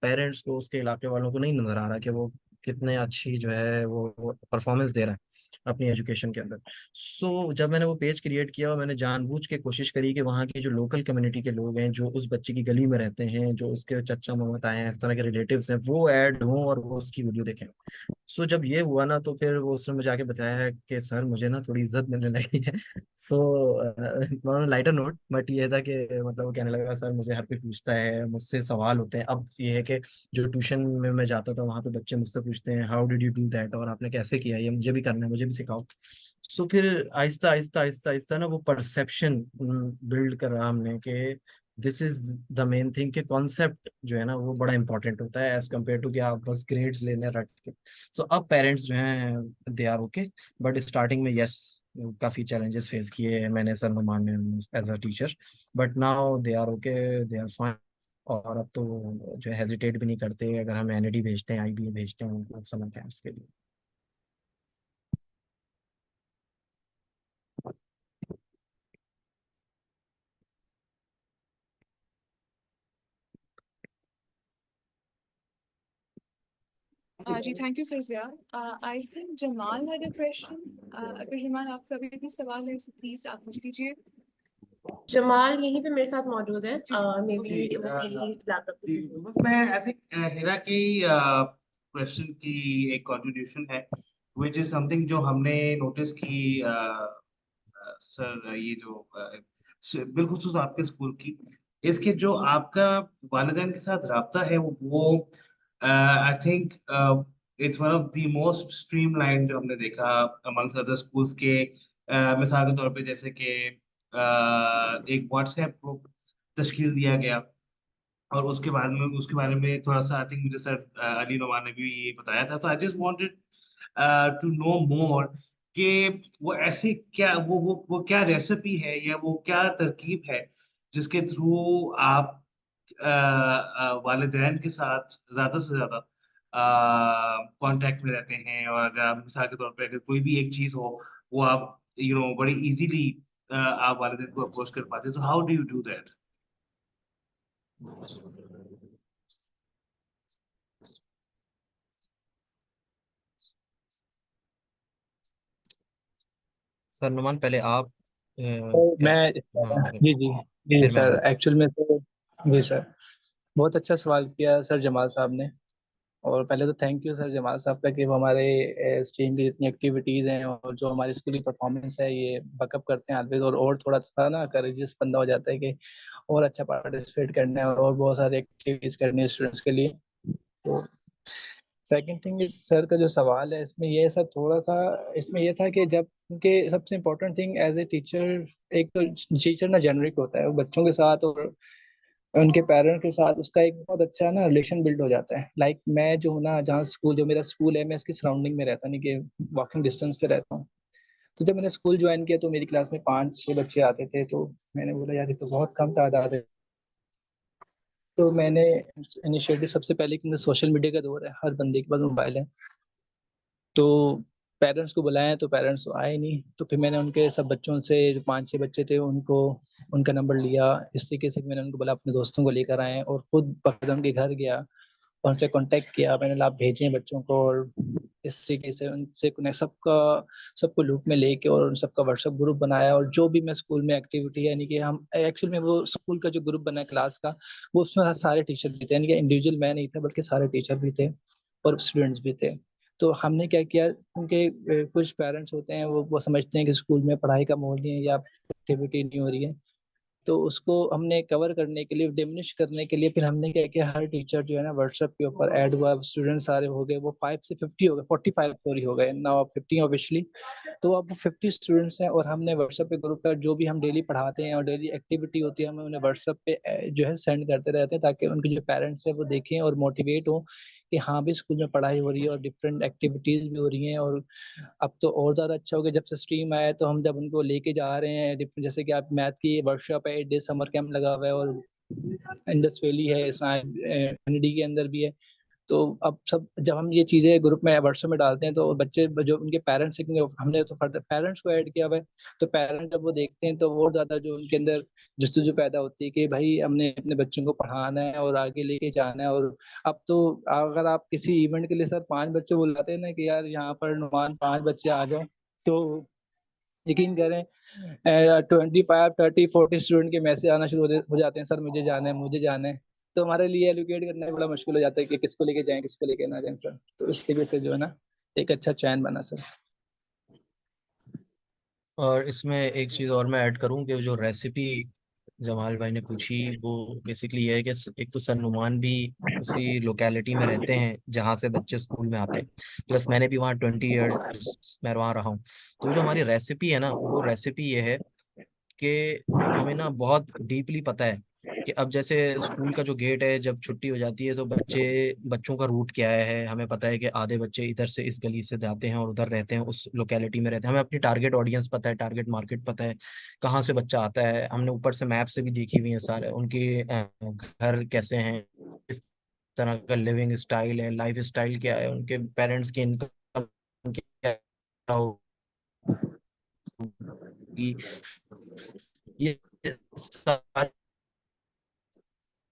पेरेंट्स को, उसके इलाके वालों को नहीं नजर आ रहा कि वो कितने अच्छी जो है वो परफॉर्मेंस दे रहा है अपनी एजुकेशन के अंदर। सो जब मैंने वो पेज क्रिएट किया और मैंने जानबूझ के कोशिश करी कि वहाँ की जो लोकल कम्युनिटी के लोग हैं, जो उस बच्चे की गली में रहते हैं, जो उसके चचा मामा ताए हैं, इस तरह के रिलेटिव्स हैं, वो ऐड हों और वो उसकी वीडियो देखें। सो जब ये हुआ ना तो फिर वो उसने मुझे आके बताया है कि सर मुझे ना थोड़ी इज्जत मिलने लगी है। सो लाइटर नोट, बट ये था कि मतलब वो कहने लगा सर मुझे हर कोई पूछता है, मुझसे सवाल होते हैं। अब ये है कि जो ट्यूशन में मैं जाता था वहाँ पे बच्चे मुझसे पूछते हैं how did you do that, और आपने कैसे किया, ये मुझे भी करना है, मुझे भी सिखाओ। सो फिर आहिस्ता आहिस्ता आहिस्ता आहिस्ता ना वो परसेप्शन बिल्ड कर रहा हमने कि this is the main thing, कि कॉन्सेप्ट जो है ना वो बड़ा इंपॉर्टेंट होता है एज कम्पेयर टू कि आप बस ग्रेड्स लेने रट के। सो अब पेरेंट्स जो हैं they are okay, but starting में यस काफ़ी चैलेंजेस फेस किए हैं मैंने सर नुमान में as a teacher, but now they are okay, they are fine. और अब तो जो हेजिटेट भी नहीं करते अगर हम एनईडी भेजते हैं, आईबीए भेजते हैं उनको समर कैंप्स के लिए। जी thank you sir Zia. I think Jamal had a question. अगर जमाल आपका भी सवाल है तो प्लीज आप पूछ लीजिए। जमाल यहीं पे मेरे साथ मौजूद है, मे ओके। बी वो मेरी लैपटॉप जी, पे। बस मैं आई थिंक हिरा की क्वेश्चन की एक कंट्रीब्यूशन है विच इज समथिंग जो हमने नोटिस की सर, ये जो बिलखुसूस आपके स्कूल की, इसके जो आपका वालिदैन के साथ राब्ता है वो I think it's one of the most streamline जो हमने देखा अमंग्स अदर स्कूल्स के। मिसाल के तौर पे जैसे कि एक व्हाट्सएप ग्रुप तश्कील दिया गया और उसके बारे में थोड़ा सा आई थिंक मुझे सर अली नोमान ने भी ये बताया था, तो I just wanted to know more कि वो ऐसी क्या वो क्या रेसिपी है या वो क्या तरकीब है जिसके थ्रू आप वालिदैन के साथ ज्यादा से ज्यादा कांटेक्ट में रहते हैं, और अगर आप मिसाल के तौर पे अगर कोई भी एक चीज हो वो आप बड़ी इजीली आप वालिदैन को अप्रोच कर पाते हैं, तो how do you do that? Sir Numan, पहले आप तो क्या? मैं हाँ, जी जी जी फिर मैं सर, आऊँगा। एक्चुअल में तो जी सर, बहुत अच्छा सवाल किया सर जमाल साहब ने। और पहले तो थैंक यू सर जमाल साहब का कि वो हमारे स्ट्रीम की जितनी एक्टिविटीज़ हैं और जो हमारी स्कूल की परफॉर्मेंस है ये बकअप करते हैं ऑलवेज। और थोड़ा सा ना करेजियस बंदा हो जाता है कि और अच्छा पार्टिसिपेट करना है और बहुत सारी एक्टिविटीज़ करनी है स्टूडेंट्स के लिए। तो सेकंड थिंग इस सर का जो सवाल है इसमें ये सर थोड़ा सा इसमें ये था कि जब उनके सबसे important thing as a teacher, एक तो टीचर ना जेनरिक होता है, वो बच्चों के साथ और उनके पेरेंट्स के साथ उसका एक बहुत अच्छा ना रिलेशन बिल्ड हो जाता है। लाइक मैं जो हूँ ना, जहाँ स्कूल जो मेरा स्कूल है मैं इसकी सराउंडिंग में रहता नहीं कि वॉकिंग डिस्टेंस पे रहता हूँ। तो जब मैंने स्कूल ज्वाइन किया तो मेरी क्लास में 5-6 बच्चे आते थे, तो मैंने बोला यार ये तो बहुत कम तादाद है। तो मैंने इनिशिएटिव सबसे पहले, क्योंकि सोशल मीडिया का दौर है, हर बंदे के पास मोबाइल है, तो पेरेंट्स को बुलाया तो पेरेंट्स तो आए नहीं। तो फिर मैंने उनके सब बच्चों से, जो 5-6 बच्चे थे, उनको उनका नंबर लिया। इस तरीके से मैंने उनको बोला अपने दोस्तों को लेकर आए और खुद बकदम के घर गया और उनसे कांटेक्ट किया। मैंने लाभ भेजे हैं बच्चों को और इस तरीके से उनसे कनेक्ट सबको लूप में लेके और उन सबका व्हाट्सएप ग्रुप बनाया। और जो भी मैं स्कूल में एक्टिविटी, यानी कि हम एक्चुअल में वो स्कूल का जो ग्रुप बना है क्लास का, वो उसमें सारे टीचर भी थे, यानी कि इंडिविजुअल मैं नहीं था बल्कि सारे टीचर भी थे और स्टूडेंट्स भी थे। तो हमने क्या किया, उनके कुछ पेरेंट्स होते हैं वो समझते हैं कि स्कूल में पढ़ाई का माहौल नहीं है या एक्टिविटी नहीं हो रही है, तो उसको हमने कवर करने के लिए, डिमिनिश करने के लिए, फिर हमने क्या किया, हर टीचर जो है ना व्हाट्सएप के ऊपर ऐड हुआ। स्टूडेंट सारे हो गए, वो 5 से 50 हो गए, 45 सॉरी हो गए, नाउ 50 ऑब्वियसली। तो अब वो 50 स्टूडेंट्स हैं और हमने व्हाट्सएप पे ग्रुप पर जो भी हम डेली पढ़ाते हैं और डेली एक्टिविटी होती है, हम उन्हें व्हाट्सएप पे जो है सेंड करते रहते हैं, ताकि उनके जो पेरेंट्स हैं वो देखें और मोटिवेट हो कि हाँ भी स्कूल में पढ़ाई हो रही है और डिफरेंट एक्टिविटीज भी हो रही हैं। और अब तो और ज़्यादा अच्छा हो गया, जब से स्ट्रीम आया है, तो हम जब उनको लेके जा रहे हैं डिफरेंट, जैसे कि आप मैथ की वर्कशॉप है, 8 डे समर कैंप लगा हुआ है और इंडस वैली है, एनडी के अंदर भी है। तो अब सब जब हम ये चीज़ें ग्रुप में व्हाट्सएप में डालते हैं तो बच्चे जो उनके पेरेंट्स, हमने तो फर्दर पेरेंट्स को ऐड किया हुआ है, तो पेरेंट्स जब वो देखते हैं तो और ज़्यादा जो उनके अंदर जस्तुजू पैदा होती है कि भाई हमने अपने बच्चों को पढ़ाना है और आगे लेके जाना है। और अब तो अगर आप किसी इवेंट के लिए सर 5 बच्चे बुलाते हैं ना कि यार यहाँ पर नुमान 5 बच्चे आ जाओ, तो यकीन करें 25, 30, 40 स्टूडेंट के मैसेज आना शुरू हो जाते हैं, सर मुझे जाना है, मुझे जाना है। तो हमारे लिए एलोकेट करना बड़ा मुश्किल हो जाता है कि किसको लेके जाएं, किसको लेके ना जाएं सर। तो इस तरीके से जो है ना एक अच्छा चयन बना सर। और इसमें एक चीज़ और मैं ऐड करूं कि जो रेसिपी जमाल भाई ने पूछी वो बेसिकली ये है कि एक तो सर नुमान भी उसी लोकेलिटी में रहते हैं जहाँ से बच्चे स्कूल में आते हैं, प्लस मैंने भी वहाँ 20 ईयर्स मैं वहाँ रहा हूँ। तो जो हमारी रेसिपी है ना, वो रेसिपी ये है कि हमें ना बहुत डीपली पता है कि अब जैसे स्कूल का जो गेट है, जब छुट्टी हो जाती है तो बच्चों का रूट क्या है, हमें पता है कि आधे बच्चे इधर से इस गली से जाते हैं और उधर रहते हैं, उस लोकेलिटी में रहते हैं। हमें अपनी टारगेट ऑडियंस पता है, टारगेट मार्केट पता है, कहाँ से बच्चा आता है। हमने ऊपर से मैप से भी देखी हुई है सारे उनके घर कैसे हैं, किस तरह का लिविंग स्टाइल है, लाइफ स्टाइल क्या है, उनके पेरेंट्स की इनकम क्या होगी, ये सारी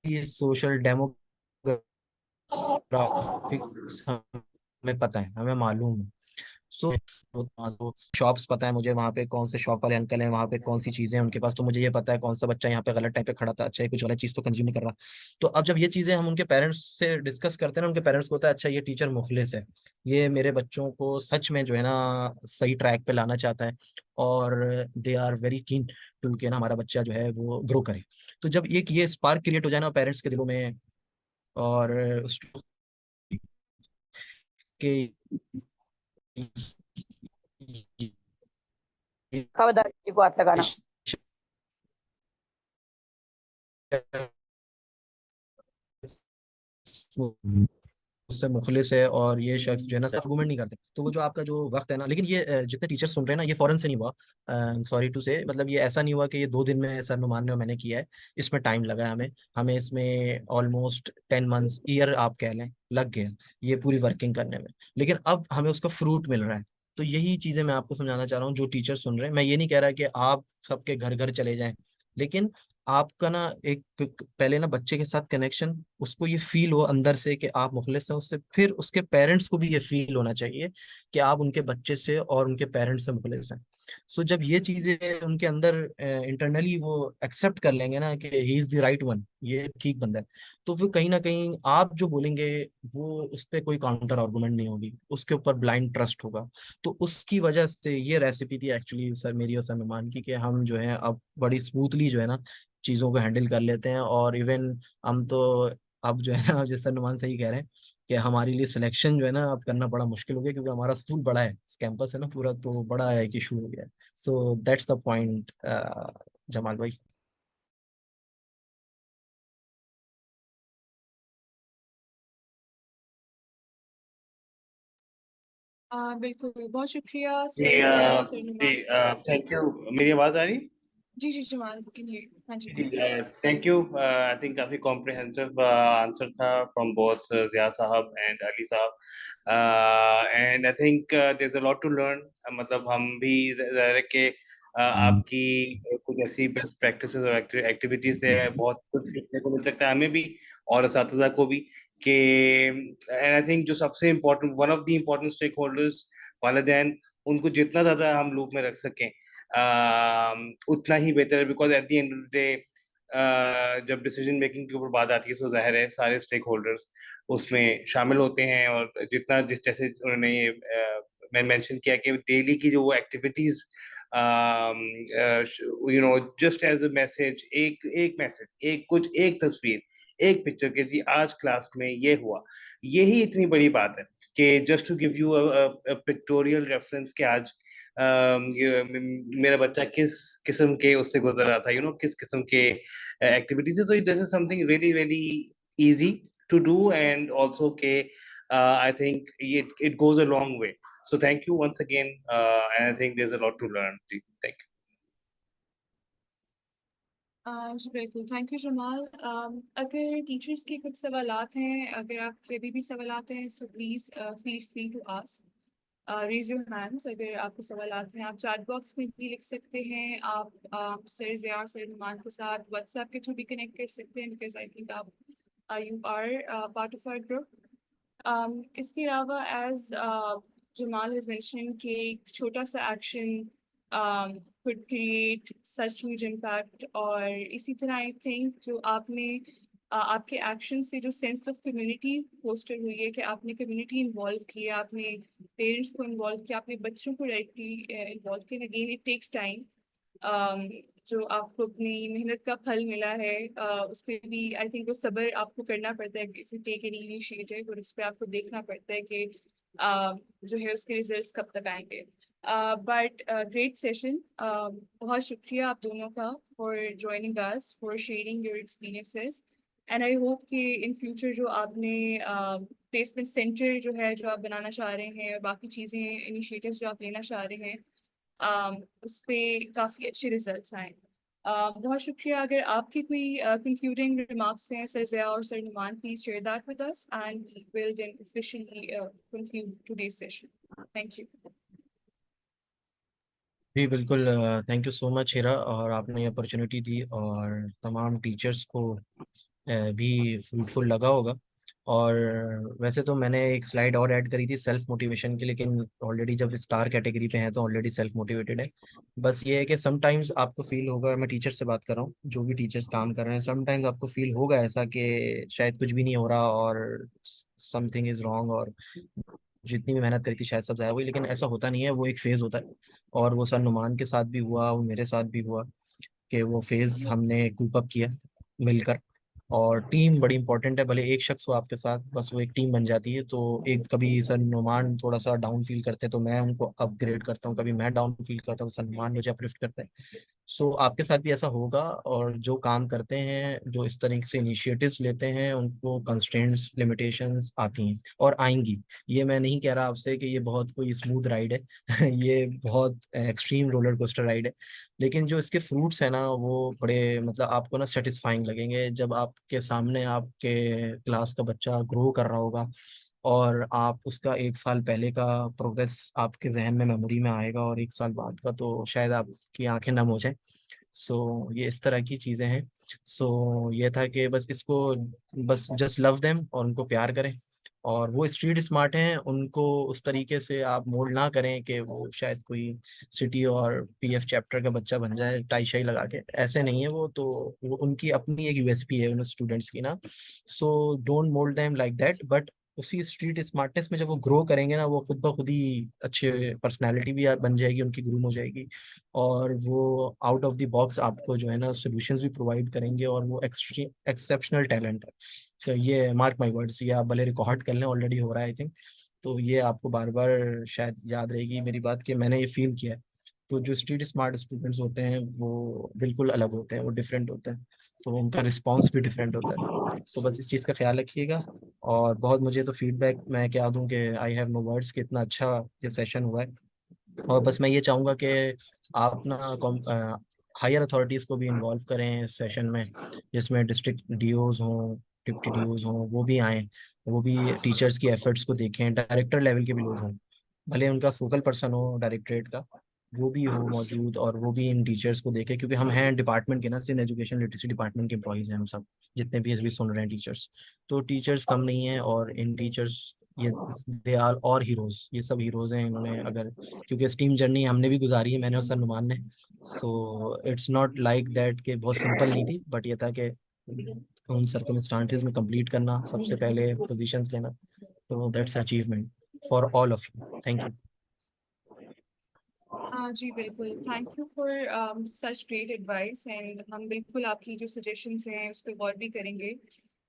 ये सोशल डेमोग्राफिक्स हमें पता है, हमें मालूम है। सो शॉप्स पता है मुझे, वहाँ पे कौन से शॉप वाले अंकल हैं, वहाँ पे कौन सी चीजें हैं उनके पास, तो मुझे ये पता है कौन सा बच्चा यहाँ पे गलत टाइम पे खड़ा था, अच्छा ये कुछ गलत चीज तो कंज्यूम नहीं कर रहा। तो अब जब ये चीजें हम उनके पेरेंट्स से डिस्कस करते हैं ना, उनके पेरेंट्स को होता है अच्छा ये टीचर मुखलिस है, ये मेरे बच्चों को सच में जो है ना सही ट्रैक पे लाना चाहता है, और they are very keen to के ना हमारा बच्चा जो है वो ग्रो करे। तो जब एक ये स्पार्क क्रिएट हो जाए ना पेरेंट्स के दिलों में, और के खबरदार किसी को हाथ लगाना। उससे मुखलिस है और ये शख्स जो है ना आर्गूमेंट नहीं करते, तो वो जो आपका जो वक्त है ना, लेकिन ये जितने टीचर सुन रहे हैं ना, ये फौरन से नहीं हुआ, सॉरी टू से, मतलब ये ऐसा नहीं हुआ कि ये 2 दिन में सर नुमान ने और मैंने किया है। इसमें टाइम लगा है हमें हमें इसमें ऑलमोस्ट 10 मंथ्स ईयर आप कह लें लग गया ये पूरी वर्किंग करने में, लेकिन अब हमें उसका फ्रूट मिल रहा है। तो यही चीजें मैं आपको समझाना चाह रहा हूँ जो टीचर सुन रहे हैं। मैं ये नहीं कह रहा कि आप सबके घर घर चले जाएं, लेकिन आपका ना एक पहले ना बच्चे के साथ कनेक्शन, उसको ये फील हो अंदर से कि आप मुखलिस हैं उससे, फिर उसके पेरेंट्स को भी ये फील होना चाहिए कि आप उनके बच्चे से और उनके पेरेंट्स से मुखलिस हैं। सो जब ये चीजें उनके अंदर इंटरनली वो एक्सेप्ट कर लेंगे ना कि he is the right one, ये ठीक बंदा है, तो फिर कहीं ना कहीं आप जो बोलेंगे वो उस पर कोई काउंटर आर्गुमेंट नहीं होगी, उसके ऊपर ब्लाइंड ट्रस्ट होगा। तो उसकी वजह से ये रेसिपी थी एक्चुअली सर मेरी और सर नुमान की, कि हम जो है अब बड़ी स्मूथली जो है ना चीज़ों को हैंडल कर लेते हैं। और इवन हम तो अब जो है ना, जैसे नुमान सही कह रहे हैं कि हमारे लिए सिलेक्शन जो है ना अब करना बड़ा मुश्किल हो गया, क्योंकि हमारा स्कूल बड़ा है, कैंपस है ना पूरा, तो बड़ा है कि इशू हो गया है। So that's the point Jamal भाई। बिल्कुल बहुत शुक्रिया जी सर ज़िया और सर जी नुमान। Thank you. मेरी आवाज़ आ रही? जी जी जमाल कैन हियर, हाँ जी। जी थैंक यू। आई थिंक काफ़ी कॉम्प्रिहेंसिव आंसर था फ्रॉम बोथ ज़िया साहब एंड अली साहब। And I think there is a lot to learn. मतलब हम भी ज़ाहिर है कि आपकी कुछ ऐसी बेस्ट प्रैक्टिसेस और एक्टिविटीज़ से बहुत कुछ सीखने को मिल सकता है हमें भी और असातिज़ा को भी। कि एंड आई थिंक जो सबसे important, one of the important stakeholders वालिदैन, उनको जितना ज़्यादा हम लूप में रख सकें उतना ही बेहतर है। Because at the end of the day जब डिसीजन मेकिंग के ऊपर बात आती है तो जाहिर है सारे स्टेक होल्डर्स उसमें शामिल होते हैं। और जितना जिस जैसे उन्होंने ये मैं मेंशन किया कि डेली की जो वो activities you know just as a message, एक एक मैसेज, एक कुछ, एक तस्वीर, एक पिक्चर के जी आज क्लास में ये हुआ, यही इतनी बड़ी बात है कि just to give you a pictorial reference कि आज मेरा बच्चा किस किस्म के उससे गुजर रहा था, यू नो किस किस्म के एक्टिविटीज है। तो this is something really really easy to do and also के I think it goes a long way. So thank you once again, and I think there's a lot to learn. Thank you. जी बिल्कुल, thank you Jamal. अगर teachers के कुछ सवालात हैं, अगर आपके अभी भी सवालात हैं, so please feel free to ask, raise your hands. अगर आपके सवालात हैं आप चैट बॉक्स में भी लिख सकते हैं, आप सर ज़िया और सर नुमान के साथ व्हाट्सएप के थ्रू भी कनेक्ट कर सकते हैं, बिकॉज आई थिंक आप you are part of our group. इसके अलावा एज जमाल हैज मेंशन कि एक छोटा सा action could create such huge impact। और इसी तरह आई थिंक जो आपने आपके एक्शन से जो सेंस ऑफ कम्युनिटी फोस्टर हुई है, कि आपने कम्युनिटी इन्वॉल्व किया, आपने पेरेंट्स को इन्वॉल्व किया, आपने बच्चों को डायरेक्टली इन्वॉल्व किया। Again it takes time. जो आपको अपनी मेहनत का फल मिला है, उस पर भी आई थिंक वो सब्र आपको करना पड़ता है if you take any initiative, और उस पर आपको देखना पड़ता है कि जो है उसके रिजल्ट्स कब तक आएंगे। बट ग्रेट सेशन, बहुत शुक्रिया आप दोनों का for joining us, for sharing your experiences. And I hope कि इन फ्यूचर जो आपने प्लेसमेंट सेंटर जो है जो आप बनाना चाह रहे हैं, और बाकी चीज़ें इनिशिएटिव्स जो आप लेना चाह रहे हैं, उस पे काफ़ी अच्छे रिजल्ट्स आए। बहुत शुक्रिया। अगर आपकी कोई कंक्लूडिंग रिमार्क्स हैं सर ज़िया और sir Numan, please share that with us and we will then officially conclude today's session. Thank you. जी बिल्कुल, thank you so much Hira, और आपने ये अपॉर्चुनिटी दी, और तमाम टीचर्स को भी फ्रूटफुल लगा होगा। और वैसे तो मैंने एक स्लाइड और ऐड करी थी सेल्फ मोटिवेशन की, लेकिन ऑलरेडी जब स्टार कैटेगरी पे हैं तो ऑलरेडी सेल्फ मोटिवेटेड है। बस ये है कि समटाइम्स आपको फील होगा, मैं टीचर से बात कर रहा हूँ, जो भी टीचर्स काम कर रहे हैं, समटाइम्स आपको फील होगा ऐसा कि शायद कुछ भी नहीं हो रहा और समथिंग इज रॉन्ग, और जितनी भी मेहनत करी थी शायद सब ज़ाया हुई। लेकिन ऐसा होता नहीं है, वो एक फेज़ होता है। और वो सर नुमान के साथ भी हुआ, वो मेरे साथ भी हुआ, कि वो फेज़ हमने कूप अप किया मिलकर। और टीम बड़ी इंपॉर्टेंट है, भले एक शख्स हो आपके साथ, बस वो एक टीम बन जाती है। तो एक कभी सर नुमान थोड़ा सा डाउन फील करते हैं तो मैं उनको अपग्रेड करता हूँ, कभी मैं डाउन फील करता हूँ तो सर नुमान मुझे अपलिफ्ट करते हैं। सो आपके साथ भी ऐसा होगा। और जो काम करते हैं, जो इस तरीके से इनिशिएटिव्स लेते हैं, उनको कंस्ट्रेंट्स लिमिटेशंस आती हैं और आएंगी। ये मैं नहीं कह रहा आपसे कि ये बहुत कोई स्मूथ राइड है ये बहुत एक्सट्रीम रोलर कोस्टर राइड है। लेकिन जो इसके फ्रूट्स है ना, वो बड़े मतलब आपको ना सेटिस्फाइंग लगेंगे, जब आपके सामने आपके क्लास का बच्चा ग्रो कर रहा होगा, और आप उसका एक साल पहले का प्रोग्रेस आपके जहन में मेमोरी में आएगा, और एक साल बाद का तो शायद आपकी आंखें नम हो जाए। सो ये इस तरह की चीज़ें हैं। सो ये था कि बस इसको बस जस्ट लव देम और उनको प्यार करें। और वो स्ट्रीट स्मार्ट हैं, उनको उस तरीके से आप मोल्ड ना करें कि वो शायद कोई सिटी और पीएफ चैप्टर का बच्चा बन जाए टाई शाई लगा के, ऐसे नहीं है वो। तो वो उनकी अपनी एक यूएसपी है उन स्टूडेंट्स की ना। So don't mould them like that, but उसी स्ट्रीट स्मार्टनेस में जब वो ग्रो करेंगे ना, वो खुद ब खुद ही अच्छे पर्सनैलिटी भी बन जाएगी उनकी, ग्रूम हो जाएगी। और वो आउट ऑफ द बॉक्स आपको जो है ना सोल्यूशंस भी प्रोवाइड करेंगे, और वो एक्सेप्शनल टैलेंट है। तो ये मार्क माई वर्ड्स, ये आप भले रिकॉर्ड कर लें, ऑलरेडी हो रहा है आई थिंक। तो ये आपको बार बार शायद याद रहेगी मेरी बात कि मैंने ये फील किया है। तो जो स्ट्रीट स्मार्ट स्टूडेंट्स होते हैं वो बिल्कुल अलग होते हैं, वो डिफरेंट होते हैं, तो उनका रिस्पॉन्स भी डिफरेंट होता है। सो बस इस चीज़ का ख्याल रखिएगा। और बहुत मुझे तो फीडबैक मैं क्या दूं कि आई हैव नो वर्ड्स कि इतना अच्छा ये सेशन हुआ है। और बस मैं ये चाहूँगा कि आप ना हायर अथॉरिटीज़ को भी इन्वॉल्व करें इस सेशन में, जिसमें डिस्ट्रिक्ट डीओज हों, डिप्टी डीओज हों, वो भी आएँ, वो भी टीचर्स की एफर्ट्स को देखें। डायरेक्टर लेवल के भी लोग हों, भले उनका फोकल पर्सन हो डायरेक्टरेट का, वो भी हो मौजूद, और वो भी इन टीचर्स को देखें, क्योंकि हम हैं डिपार्टमेंट के ना, सिंध एजुकेशन लिटरेसी डिपार्टमेंट के एम्प्लॉइज़ हैं हम सब, जितने भी अभी सुन रहे हैं टीचर्स। तो टीचर्स कम नहीं हैं, और इन टीचर्स ये दे आर और हीरोज, ये सब हीरोज हैं। इन्होंने अगर, क्योंकि स्टीम जर्नी हमने भी गुजारी है, मैंने और सर नुमान ने। So it's not like that कि बहुत सिंपल नहीं थी, बट ये था कि उन सर्कमस्टांसेस में कंप्लीट करना, सबसे पहले पोजीशंस लेना। तो that's achievement for all of you. Thank you. हाँ जी बिल्कुल, thank you for such great advice, and हम बिल्कुल आपकी जो सजेशंस हैं उस पर गौर भी करेंगे।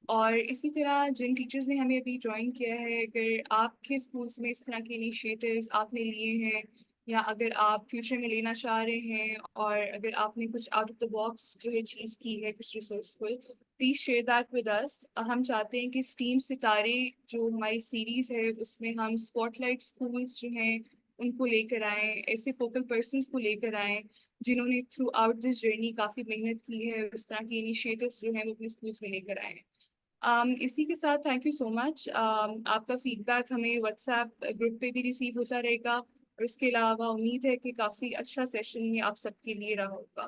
और इसी तरह जिन टीचर्स ने हमें अभी ज्वाइन किया है, अगर आपके स्कूल्स में इस तरह के इनिशिएटिव्स आपने लिए हैं, या अगर आप फ्यूचर में लेना चाह रहे हैं, और अगर आपने कुछ आउट ऑफ द बॉक्स जो है चीज़ की है, कुछ resourceful, please share that with अस। हम चाहते हैं कि स्टीम सितारे जो हमारी सीरीज़ है उसमें हम स्पॉटलाइट स्कूल्स जो हैं उनको लेकर आएँ, ऐसे फोकल पर्सन्स को लेकर आएँ जिन्होंने थ्रू आउट दिस जर्नी काफ़ी मेहनत की है, उस तरह की इनिशिएटिव्स जो हैं वो अपने स्कूल्स में लेकर आएँ। इसी के साथ थैंक यू सो मच। आपका फीडबैक हमें व्हाट्सएप ग्रुप पे भी रिसीव होता रहेगा, और इसके अलावा उम्मीद है कि काफ़ी अच्छा सेशन में आप सबके लिए रहा होगा।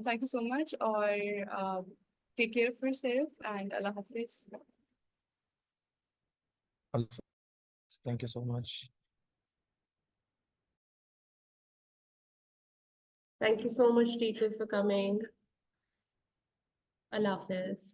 थैंक यू सो मच, और take care of yourself and अल्लाह हाफिज़। Thank you so much. Thank you so much, teachers, for coming. Allah Hafiz.